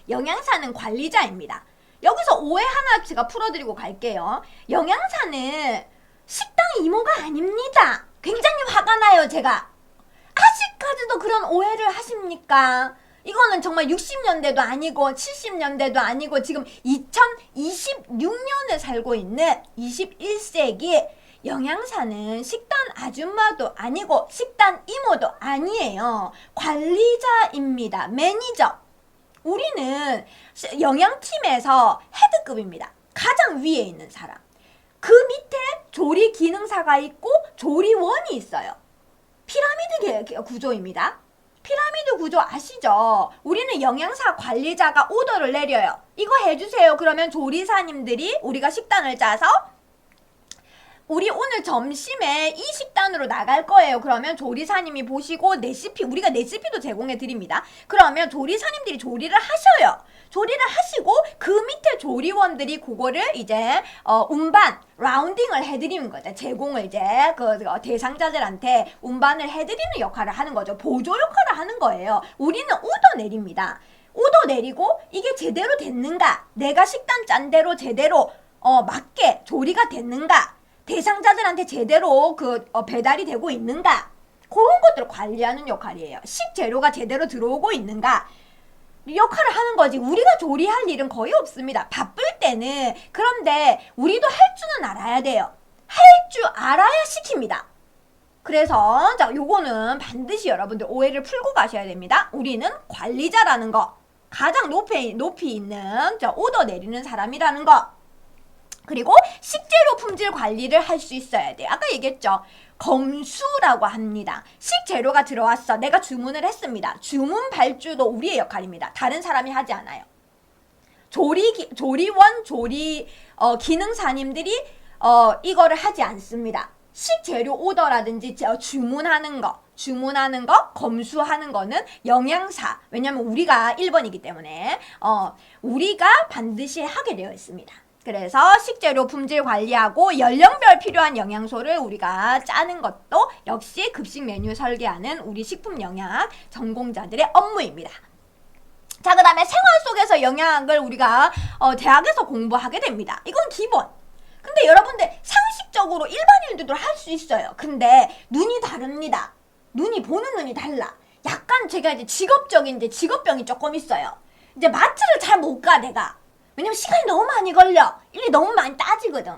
영양사는 관리자입니다. 여기서 오해 하나 제가 풀어드리고 갈게요. 영양사는 식당 이모가 아닙니다. 굉장히 화가 나요, 제가. 아직까지도 그런 오해를 하십니까? 이거는 정말 60년대도 아니고 70년대도 아니고 지금 2026년에 살고 있는 21세기 영양사는 식단 아줌마도 아니고 식단 이모도 아니에요. 관리자입니다. 매니저. 우리는 영양팀에서 헤드급입니다. 가장 위에 있는 사람. 그 밑에 조리 기능사가 있고 조리원이 있어요. 피라미드 구조입니다. 피라미드 구조 아시죠? 우리는 영양사 관리자가 오더를 내려요. 이거 해주세요. 그러면 조리사님들이 우리가 식단을 짜서 우리 오늘 점심에 이 식단으로 나갈 거예요. 그러면 조리사님이 보시고 레시피, 우리가 레시피도 제공해 드립니다. 그러면 조리사님들이 조리를 하셔요. 조리를 하시고 그 밑에 조리원들이 그거를 이제 운반, 라운딩을 해드리는 거죠. 제공을 이제 그 대상자들한테 운반을 해드리는 역할을 하는 거죠. 보조 역할을 하는 거예요. 우리는 오더 내립니다. 오더 내리고 이게 제대로 됐는가, 내가 식단 짠 대로 제대로 맞게 조리가 됐는가, 대상자들한테 제대로 배달이 되고 있는가, 그런 것들을 관리하는 역할이에요. 식재료가 제대로 들어오고 있는가, 역할을 하는 거지. 우리가 조리할 일은 거의 없습니다. 바쁠 때는. 그런데 우리도 할 줄은 알아야 돼요. 할 줄 알아야 시킵니다. 그래서 자, 요거는 반드시 여러분들 오해를 풀고 가셔야 됩니다. 우리는 관리자라는 거, 가장 높이 있는 오더 내리는 사람이라는 거, 그리고 식재료 품질 관리를 할 수 있어야 돼요. 아까 얘기했죠. 검수라고 합니다. 식재료가 들어왔어. 내가 주문을 했습니다. 주문 발주도 우리의 역할입니다. 다른 사람이 하지 않아요. 조리원, 기능사님들이 이거를 하지 않습니다. 식재료 오더라든지 주문하는 거, 검수하는 거는 영양사. 왜냐면 우리가 1번이기 때문에 우리가 반드시 하게 되어 있습니다. 그래서 식재료 품질 관리하고 연령별 필요한 영양소를 우리가 짜는 것도 역시 급식 메뉴 설계하는 우리 식품영양학 전공자들의 업무입니다. 자, 그 다음에 생활 속에서 영양학을 우리가 대학에서 공부하게 됩니다. 이건 기본. 근데 여러분들 상식적으로 일반인들도 할 수 있어요. 근데 눈이 다릅니다. 보는 눈이 달라. 약간 제가 이제 직업병이 조금 있어요. 이제 마트를 잘 못 가, 내가. 왜냐면 시간이 너무 많이 걸려. 일이 너무 많이 따지거든.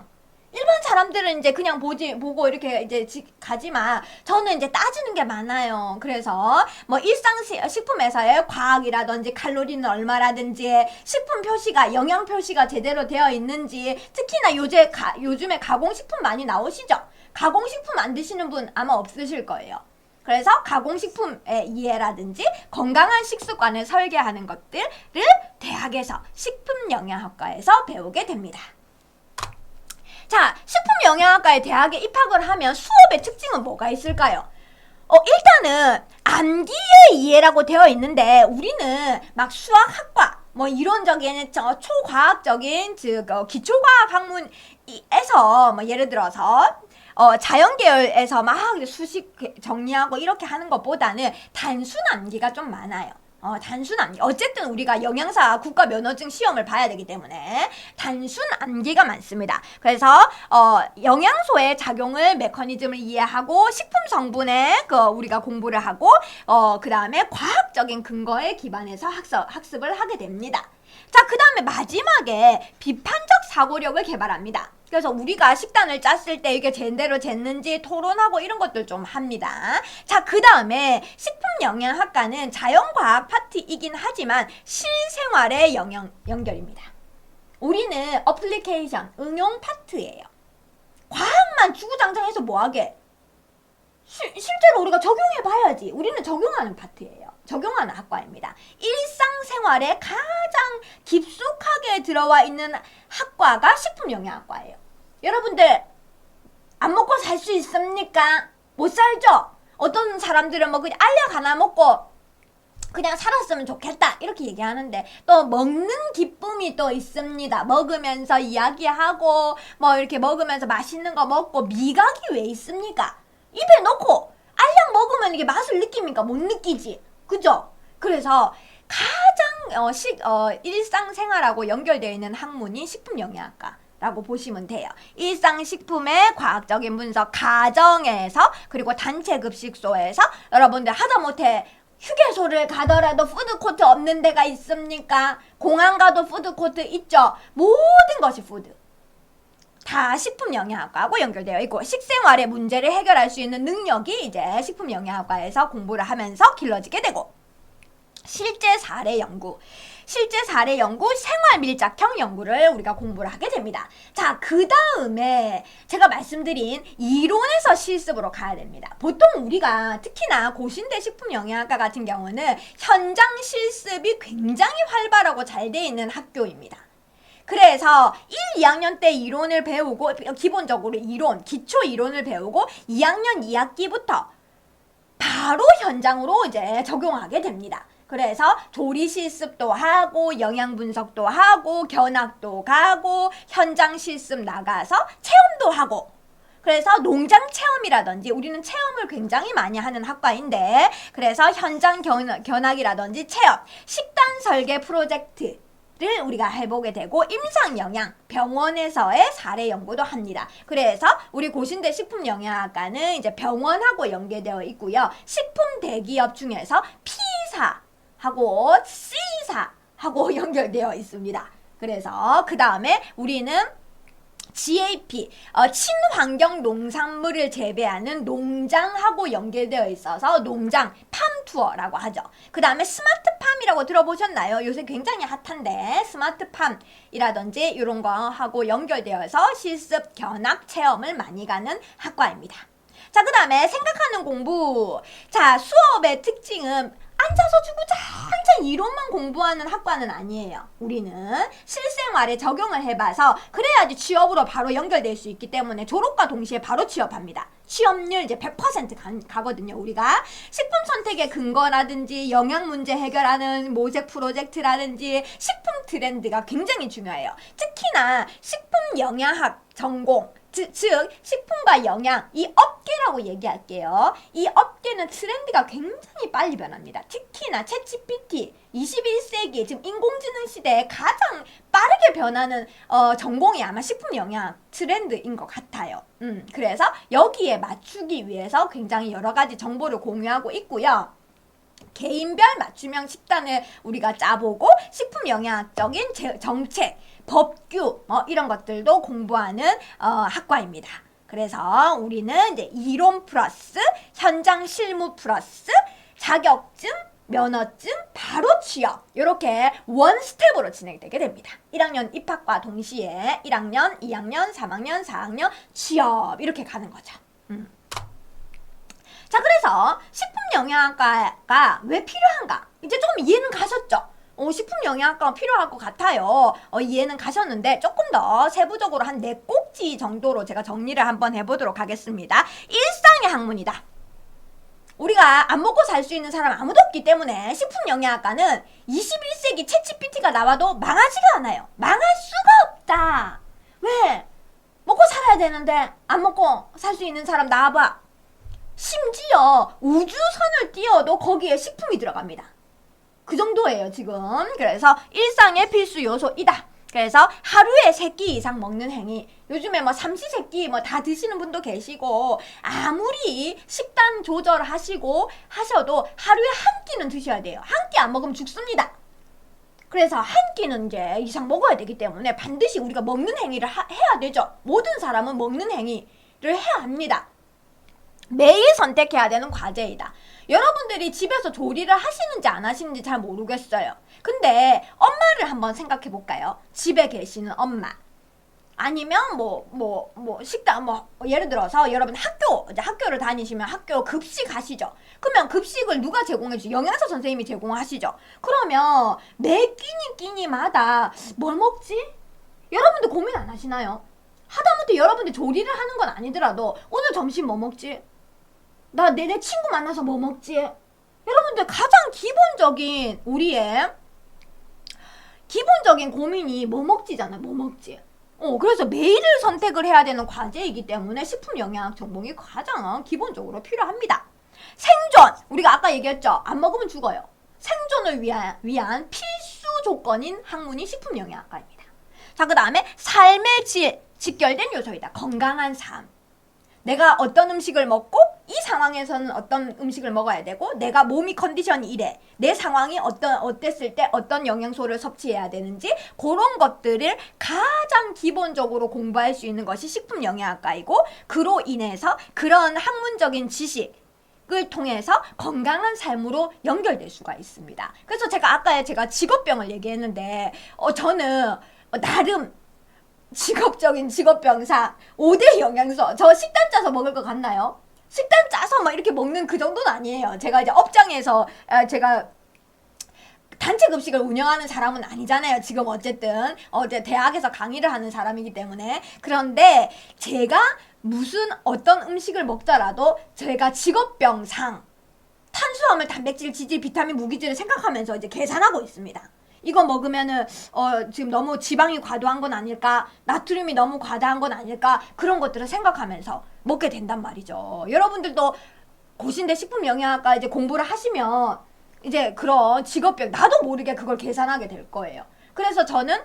일반 사람들은 이제 그냥 보고 이렇게 이제 가지만 저는 이제 따지는 게 많아요. 그래서 뭐 식품에서의 과학이라든지 칼로리는 얼마라든지 식품 표시가, 영양 표시가 제대로 되어 있는지, 특히나 요즘에 가공식품 많이 나오시죠? 가공식품 안 드시는 분 아마 없으실 거예요. 그래서 가공식품의 이해라든지 건강한 식습관을 설계하는 것들을 대학에서 식품영양학과에서 배우게 됩니다. 자, 식품영양학과에 대학에 입학을 하면 수업의 특징은 뭐가 있을까요? 일단은 암기의 이해라고 되어 있는데 우리는 막 수학학과 뭐 이론적인 초과학적인 기초과학 학문에서 뭐 예를 들어서 자연 계열에서 막 수식 정리하고 이렇게 하는 것보다는 단순 암기가 좀 많아요. 단순 암기. 어쨌든 우리가 영양사 국가 면허증 시험을 봐야 되기 때문에 단순 암기가 많습니다. 그래서 영양소의 작용을 메커니즘을 이해하고 식품 성분에 우리가 공부를 하고 그 다음에 과학적인 근거에 기반해서 학습을 하게 됩니다. 자, 그 다음에 마지막에 비판적 사고력을 개발합니다. 그래서 우리가 식단을 짰을 때 이게 제대로 쟀는지 토론하고 이런 것들 좀 합니다. 자, 그 다음에 식품영양학과는 자연과학 파트이긴 하지만 실생활의 연결입니다. 우리는 어플리케이션, 응용 파트예요. 과학만 주구장창해서 뭐하게? 실제로 우리가 적용해봐야지. 우리는 적용하는 파트예요. 적용하는 학과입니다. 일상생활에 가장 깊숙하게 들어와 있는 학과가 식품영양학과예요. 여러분들 안 먹고 살 수 있습니까? 못 살죠? 어떤 사람들은 뭐 그냥 알약 하나 먹고 그냥 살았으면 좋겠다 이렇게 얘기하는데 또 먹는 기쁨이 또 있습니다. 먹으면서 이야기하고 뭐 이렇게 먹으면서 맛있는 거 먹고 미각이 왜 있습니까? 입에 넣고 알약 먹으면 이게 맛을 느낍니까? 못 느끼지. 그죠? 그래서 가장 일상생활하고 연결되어 있는 학문이 식품영양학과 라고 보시면 돼요. 일상식품의 과학적인 분석, 가정에서 그리고 단체급식소에서 여러분들 하다못해 휴게소를 가더라도 푸드코트 없는 데가 있습니까? 공항 가도 푸드코트 있죠? 모든 것이 푸드. 다 식품영양학과하고 연결되어 있고 식생활의 문제를 해결할 수 있는 능력이 이제 식품영양학과에서 공부를 하면서 길러지게 되고 실제 사례 연구, 생활 밀착형 연구를 우리가 공부를 하게 됩니다. 자, 그 다음에 제가 말씀드린 이론에서 실습으로 가야 됩니다. 보통 우리가 특히나 고신대 식품영양학과 같은 경우는 현장 실습이 굉장히 활발하고 잘 돼 있는 학교입니다. 그래서 1, 2학년 때 이론을 배우고 기본적으로 기초 이론을 배우고 2학년 2학기부터 바로 현장으로 이제 적용하게 됩니다. 그래서 조리 실습도 하고 영양 분석도 하고 견학도 가고 현장 실습 나가서 체험도 하고 그래서 농장 체험이라든지 우리는 체험을 굉장히 많이 하는 학과인데 그래서 현장 견학이라든지 체험, 식단 설계 프로젝트 를 우리가 해보게 되고 임상영양 병원에서의 사례 연구도 합니다. 그래서 우리 고신대 식품영양학과는 이제 병원하고 연계되어 있고요. 식품 대기업 중에서 P사하고 C사하고 연결되어 있습니다. 그래서 그 다음에 우리는 GAP, 친환경 농산물을 재배하는 농장하고 연계되어 있어서 농장 팜투어라고 하죠. 그 다음에 스마트팜이라고 들어보셨나요? 요새 굉장히 핫한데 스마트팜이라든지 이런 거 하고 연결되어서 실습, 견학, 체험을 많이 가는 학과입니다. 자, 그 다음에 생각하는 공부. 자, 수업의 특징은 앉아서 주구장창 이론만 공부하는 학과는 아니에요. 우리는 실생활에 적용을 해봐서 그래야지 취업으로 바로 연결될 수 있기 때문에 졸업과 동시에 바로 취업합니다. 취업률 이제 100% 가거든요. 우리가 식품 선택의 근거라든지 영양 문제 해결하는 모색 프로젝트라든지 식품 트렌드가 굉장히 중요해요. 특히나 식품 영양학 전공 즉 식품과 영양 이 업계라고 얘기할게요. 이 업계는 트렌드가 굉장히 빨리 변합니다. 특히나 챗GPT 21세기 지금 인공지능 시대에 가장 빠르게 변하는 전공이 아마 식품영양 트렌드인 것 같아요. 그래서 여기에 맞추기 위해서 굉장히 여러 가지 정보를 공유하고 있고요. 개인별 맞춤형 식단을 우리가 짜보고 식품영양학적인 정책, 법규 이런 것들도 공부하는 학과입니다. 그래서 우리는 이제 이론 플러스 현장 실무 플러스 자격증, 면허증, 바로 취업 이렇게 원 스텝으로 진행되게 됩니다. 1학년 입학과 동시에 1학년, 2학년, 3학년, 4학년 취업 이렇게 가는 거죠. 자, 그래서 식품영양학과가 왜 필요한가? 이제 조금 이해는 가셨죠? 식품영양학과가 필요할 것 같아요. 이해는 가셨는데 조금 더 세부적으로 한 4꼭지 정도로 제가 정리를 한번 해보도록 하겠습니다. 일상의 학문이다. 우리가 안 먹고 살 수 있는 사람 아무도 없기 때문에 식품영양학과는 21세기 챗GPT가 나와도 망하지가 않아요. 망할 수가 없다. 왜? 먹고 살아야 되는데 안 먹고 살 수 있는 사람 나와봐. 심지어 우주선을 띄워도 거기에 식품이 들어갑니다. 그 정도예요 지금. 그래서 일상의 필수 요소이다. 그래서 하루에 3끼 이상 먹는 행위. 요즘에 뭐 삼시세끼 뭐 다 드시는 분도 계시고, 아무리 식단 조절하시고 하셔도 하루에 한 끼는 드셔야 돼요. 한 끼 안 먹으면 죽습니다. 그래서 한 끼는 이제 이상 먹어야 되기 때문에 반드시 우리가 먹는 행위를 해야 되죠. 모든 사람은 먹는 행위를 해야 합니다. 매일 선택해야 되는 과제이다. 여러분들이 집에서 조리를 하시는지 안 하시는지 잘 모르겠어요. 근데 엄마를 한번 생각해 볼까요? 집에 계시는 엄마. 아니면 식당 예를 들어서 여러분 학교를 다니시면 학교 급식 하시죠. 그러면 급식을 누가 제공해 주죠? 영양사 선생님이 제공하시죠. 그러면 매 끼니마다 뭘 먹지? 여러분들 고민 안 하시나요? 하다못해 여러분들 조리를 하는 건 아니더라도 오늘 점심 뭐 먹지? 내 친구 만나서 뭐 먹지? 여러분들 가장 기본적인 우리의 기본적인 고민이 뭐 먹지잖아요. 뭐 먹지? 그래서 매일을 선택을 해야 되는 과제이기 때문에 식품 영양학 전공이 가장 기본적으로 필요합니다. 생존! 우리가 아까 얘기했죠. 안 먹으면 죽어요. 생존을 위한 필수 조건인 학문이 식품 영양학과입니다. 자, 그 다음에 삶의 질, 직결된 요소이다. 건강한 삶. 내가 어떤 음식을 먹고 이 상황에서는 어떤 음식을 먹어야 되고 내가 몸이 컨디션이 이래 내 상황이 어땠을 때 어떤 영양소를 섭취해야 되는지 그런 것들을 가장 기본적으로 공부할 수 있는 것이 식품 영양학과이고 그로 인해서 그런 학문적인 지식을 통해서 건강한 삶으로 연결될 수가 있습니다. 그래서 제가 직업병을 얘기했는데 저는 나름 직업적인 직업병상 5대 영양소 저 식단 짜서 먹을 것 같나요? 식단 짜서 막 이렇게 먹는 그 정도는 아니에요. 제가 이제 업장에서 제가 단체 급식을 운영하는 사람은 아니잖아요. 지금 어쨌든 대학에서 강의를 하는 사람이기 때문에. 그런데 제가 무슨 어떤 음식을 먹더라도 제가 직업병상 탄수화물, 단백질, 지질, 비타민, 무기질을 생각하면서 이제 계산하고 있습니다. 이거 먹으면은 지금 너무 지방이 과도한 건 아닐까, 나트륨이 너무 과다한 건 아닐까, 그런 것들을 생각하면서 먹게 된단 말이죠. 여러분들도 고신대 식품영양학과 이제 공부를 하시면 이제 그런 직업병 나도 모르게 그걸 계산하게 될 거예요. 그래서 저는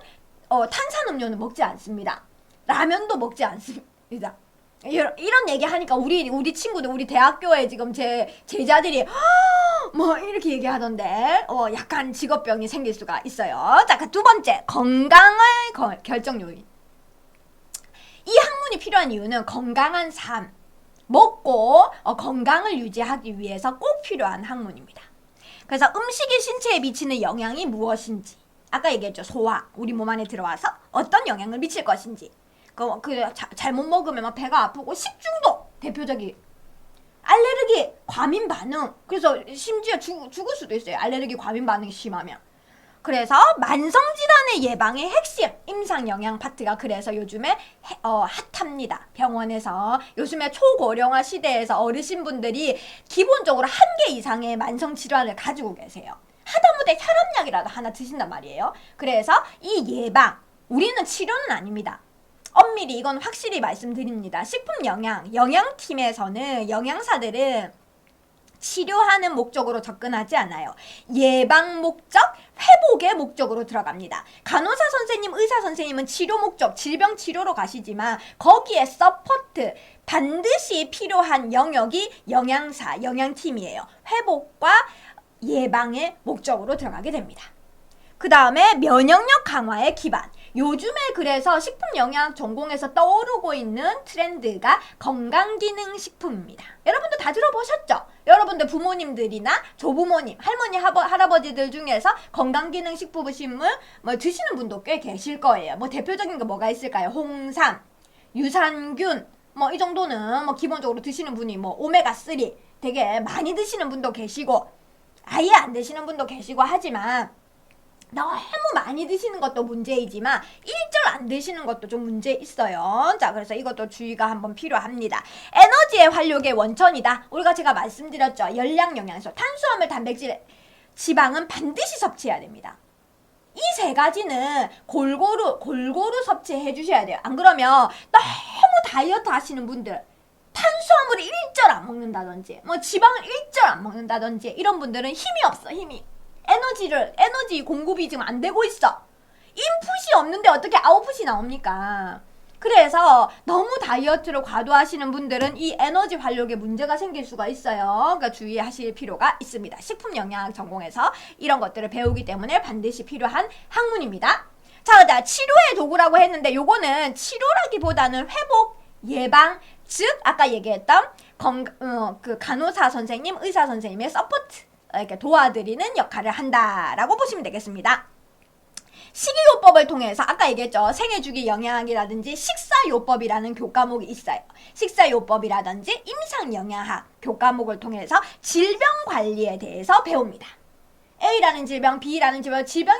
탄산음료는 먹지 않습니다. 라면도 먹지 않습니다. 이런 얘기 하니까 우리 친구들, 우리 대학교에 지금 제 제자들이 뭐 이렇게 얘기하던데 약간 직업병이 생길 수가 있어요. 자, 그 두 번째, 건강을 결정 요인. 이 학문이 필요한 이유는 건강한 삶, 먹고 건강을 유지하기 위해서 꼭 필요한 학문입니다. 그래서 음식이 신체에 미치는 영향이 무엇인지, 아까 얘기했죠. 소화, 우리 몸 안에 들어와서 어떤 영향을 미칠 것인지, 잘못 먹으면 막 배가 아프고 식중독 대표적인, 알레르기, 과민 반응, 그래서 심지어 죽을 수도 있어요. 알레르기, 과민 반응이 심하면. 그래서 만성질환의 예방의 핵심 임상영양 파트가 그래서 요즘에 핫합니다. 병원에서 요즘에 초고령화 시대에서 어르신분들이 기본적으로 1개 이상의 만성질환을 가지고 계세요. 하다못해 혈압약이라도 하나 드신단 말이에요. 그래서 이 예방, 우리는 치료는 아닙니다. 엄밀히 이건 확실히 말씀드립니다. 영양팀에서는 영양사들은 치료하는 목적으로 접근하지 않아요. 예방 목적, 회복의 목적으로 들어갑니다. 간호사 선생님, 의사 선생님은 치료 목적, 질병 치료로 가시지만 거기에 서포트, 반드시 필요한 영역이 영양사, 영양팀이에요. 회복과 예방의 목적으로 들어가게 됩니다. 그 다음에 면역력 강화의 기반. 요즘에 그래서 식품영양학 전공에서 떠오르고 있는 트렌드가 건강기능식품입니다. 여러분들 다 들어보셨죠? 여러분들 부모님들이나 조부모님, 할머니, 할아버지들 중에서 건강기능식품을 드시는 분도 꽤 계실 거예요. 대표적인 거 뭐가 있을까요? 홍삼, 유산균, 이 정도는 기본적으로 드시는 분이 오메가3 되게 많이 드시는 분도 계시고 아예 안 드시는 분도 계시고 하지만 너무 많이 드시는 것도 문제이지만 일절 안 드시는 것도 좀 문제 있어요. 자, 그래서 이것도 주의가 한번 필요합니다. 에너지의 활력의 원천이다. 제가 말씀드렸죠. 열량 영양소, 탄수화물, 단백질, 지방은 반드시 섭취해야 됩니다. 이 세 가지는 골고루 섭취해 주셔야 돼요. 안 그러면 너무 다이어트 하시는 분들, 탄수화물을 일절 안 먹는다든지, 뭐 지방을 일절 안 먹는다든지, 이런 분들은 힘이 없어, 힘이. 에너지 공급이 지금 안 되고 있어. 인풋이 없는데 어떻게 아웃풋이 나옵니까? 그래서 너무 다이어트를 과도하시는 분들은 이 에너지 활력에 문제가 생길 수가 있어요. 그러니까 주의하실 필요가 있습니다. 식품영양학 전공에서 이런 것들을 배우기 때문에 반드시 필요한 학문입니다. 자, 치료의 도구라고 했는데 요거는 치료라기보다는 회복, 예방, 즉 아까 얘기했던 그 간호사 선생님, 의사 선생님의 서포트, 이렇게 도와드리는 역할을 한다라고 보시면 되겠습니다. 식이요법을 통해서 아까 얘기했죠. 생애주기 영양학이라든지 식사요법이라는 교과목이 있어요. 식사요법이라든지 임상영양학 교과목을 통해서 질병관리에 대해서 배웁니다. A라는 질병, B라는 질병, 질병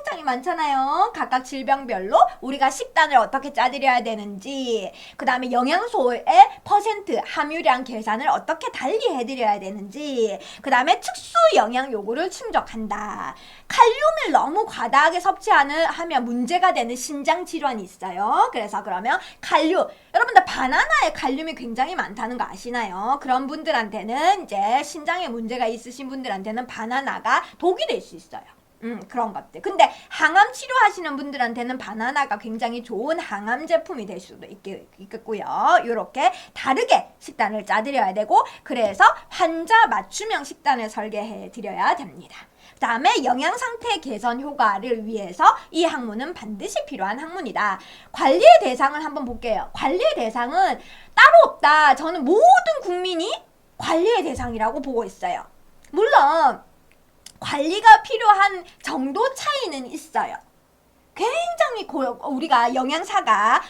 굉장히 많잖아요. 각각 질병별로 우리가 식단을 어떻게 짜드려야 되는지, 그 다음에 영양소의 퍼센트 함유량 계산을 어떻게 달리 해드려야 되는지, 그 다음에 특수 영양 요구를 충족한다. 칼륨을 너무 과다하게 섭취하면 문제가 되는 신장 질환이 있어요. 그래서 그러면 칼륨, 여러분들 바나나에 칼륨이 굉장히 많다는 거 아시나요? 그런 분들한테는 이제 신장에 문제가 있으신 분들한테는 바나나가 독이 될 수 있어요. 그런 것들. 근데 항암 치료하시는 분들한테는 바나나가 굉장히 좋은 항암 제품이 될 수도 있겠고요. 이렇게 다르게 식단을 짜드려야 되고, 그래서 환자 맞춤형 식단을 설계해 드려야 됩니다. 그 다음에 영양 상태 개선 효과를 위해서 이 학문은 반드시 필요한 학문이다. 관리의 대상을 한번 볼게요. 관리의 대상은 따로 없다. 저는 모든 국민이 관리의 대상이라고 보고 있어요. 물론 관리가 필요한 정도 차이는 있어요. 굉장히 우리가 영양사가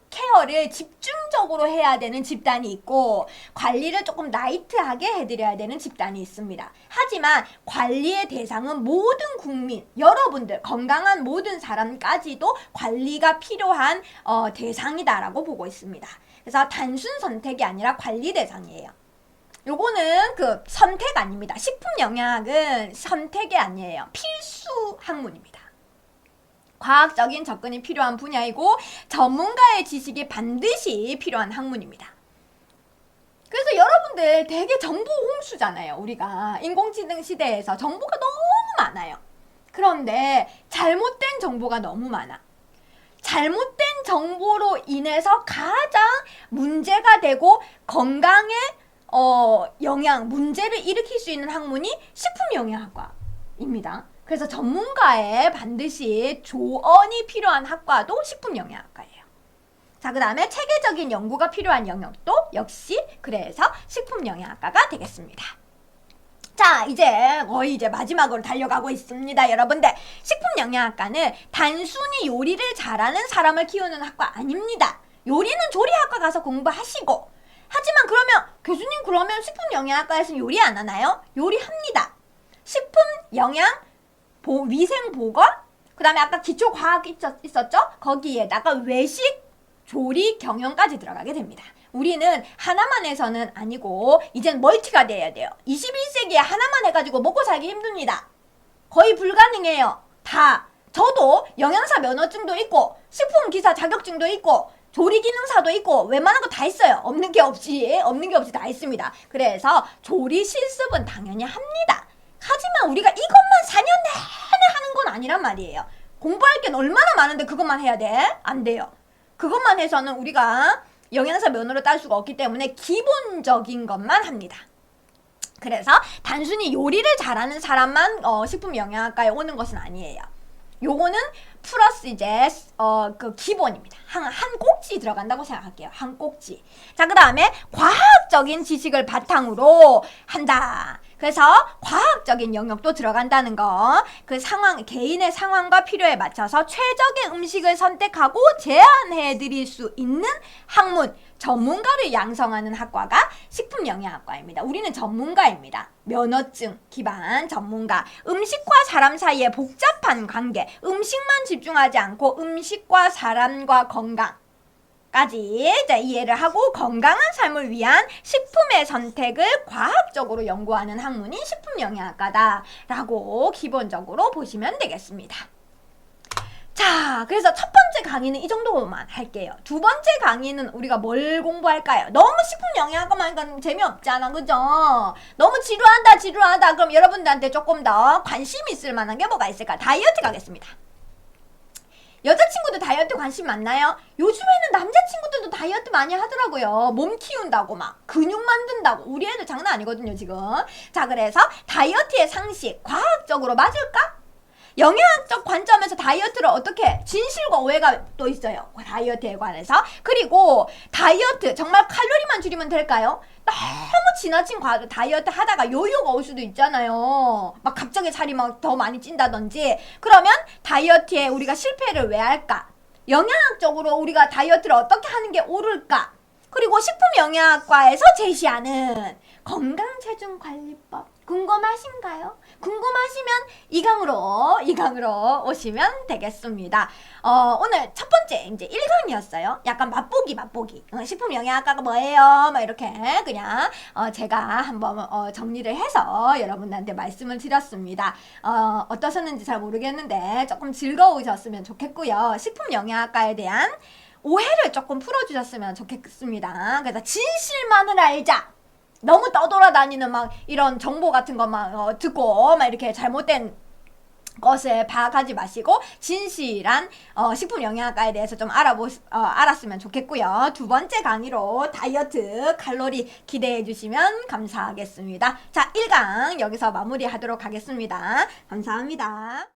케어를 집중적으로 해야 되는 집단이 있고, 관리를 조금 라이트하게 해드려야 되는 집단이 있습니다. 하지만 관리의 대상은 모든 국민, 여러분들, 건강한 모든 사람까지도 관리가 필요한 대상이다라고 보고 있습니다. 그래서 단순 선택이 아니라 관리 대상이에요. 요거는 그 선택 아닙니다. 식품영양학은 선택이 아니에요. 필수 학문입니다. 과학적인 접근이 필요한 분야이고 전문가의 지식이 반드시 필요한 학문입니다. 그래서 여러분들 되게 정보 홍수잖아요. 우리가 인공지능 시대에서 정보가 너무 많아요. 그런데 잘못된 정보가 너무 많아. 잘못된 정보로 인해서 가장 문제가 되고 건강에 문제를 일으킬 수 있는 학문이 식품영양학과입니다. 그래서 전문가의 반드시 조언이 필요한 학과도 식품영양학과예요. 자, 그 다음에 체계적인 연구가 필요한 영역도 역시 그래서 식품영양학과가 되겠습니다. 자, 거의 마지막으로 달려가고 있습니다. 여러분들, 식품영양학과는 단순히 요리를 잘하는 사람을 키우는 학과 아닙니다. 요리는 조리학과 가서 공부하시고, 하지만 교수님 그러면 식품영양학과에서는 요리 안 하나요? 요리합니다. 식품영양 위생보건, 그 다음에 아까 기초과학 있었죠? 거기에다가 외식, 조리, 경영까지 들어가게 됩니다. 우리는 하나만 해서는 아니고 이젠 멀티가 돼야 돼요. 21세기에 하나만 해가지고 먹고 살기 힘듭니다. 거의 불가능해요. 저도 영양사 면허증도 있고 식품기사 자격증도 있고 조리기능사도 있고 웬만한 거 다 있어요. 없는 게 없이 다 있습니다. 그래서 조리 실습은 당연히 합니다. 하지만 우리가 이것만 4년 내내 하는 건 아니란 말이에요. 공부할 게 얼마나 많은데 그것만 해야 돼? 안 돼요. 그것만 해서는 우리가 영양사 면허를 딸 수가 없기 때문에 기본적인 것만 합니다. 그래서 단순히 요리를 잘하는 사람만 식품영양학과에 오는 것은 아니에요. 요거는 플러스 그 기본입니다. 한 꼭지 들어간다고 생각할게요. 한 꼭지. 자, 그 다음에 과학적인 지식을 바탕으로 한다. 그래서 과학적인 영역도 들어간다는 거, 개인의 상황과 필요에 맞춰서 최적의 음식을 선택하고 제안해 드릴 수 있는 학문, 전문가를 양성하는 학과가 식품영양학과입니다. 우리는 전문가입니다. 면허증 기반 전문가, 음식과 사람 사이의 복잡한 관계, 음식만 집중하지 않고 음식과 사람과 건강, 까지 이해를 하고 건강한 삶을 위한 식품의 선택을 과학적으로 연구하는 학문이 식품영양학과다라고 기본적으로 보시면 되겠습니다. 자, 그래서 첫 번째 강의는 이 정도만 할게요. 두 번째 강의는 우리가 뭘 공부할까요? 너무 식품영양학과만 하니까 재미없잖아, 그죠? 너무 지루하다. 그럼 여러분들한테 조금 더 관심 있을 만한 게 뭐가 있을까? 다이어트 가겠습니다. 여자친구도 다이어트 관심 많나요? 요즘에는 남자친구들도 다이어트 많이 하더라고요. 몸 키운다고 막 근육 만든다고. 우리 애들 장난 아니거든요 지금. 자, 그래서 다이어트의 상식 과학적으로 맞을까? 영양학적 관점에서 다이어트를 어떻게 진실과 오해가 또 있어요. 다이어트에 관해서. 그리고 다이어트 정말 칼로리만 줄이면 될까요? 너무 지나친 다이어트 하다가 요요가 올 수도 있잖아요. 막 갑자기 살이 막 더 많이 찐다든지. 그러면 다이어트에 우리가 실패를 왜 할까? 영양학적으로 우리가 다이어트를 어떻게 하는 게 옳을까? 그리고 식품영양학과에서 제시하는 건강체중관리법 궁금하신가요? 궁금하시면 이 강으로 오시면 되겠습니다. 오늘 첫 번째 이제 1강이었어요. 약간 맛보기. 식품영양학과가 뭐예요? 막 이렇게 그냥 제가 한번 정리를 해서 여러분들한테 말씀을 드렸습니다. 어떠셨는지 잘 모르겠는데 조금 즐거우셨으면 좋겠고요. 식품영양학과에 대한 오해를 조금 풀어주셨으면 좋겠습니다. 그래서 진실만을 알자. 너무 떠돌아다니는 막 이런 정보 같은 것만 듣고 막 이렇게 잘못된 것을 파악하지 마시고 진실한 식품영양학과에 대해서 좀 알았으면 좋겠고요. 두 번째 강의로 다이어트 칼로리 기대해 주시면 감사하겠습니다. 자, 1강 여기서 마무리하도록 하겠습니다. 감사합니다.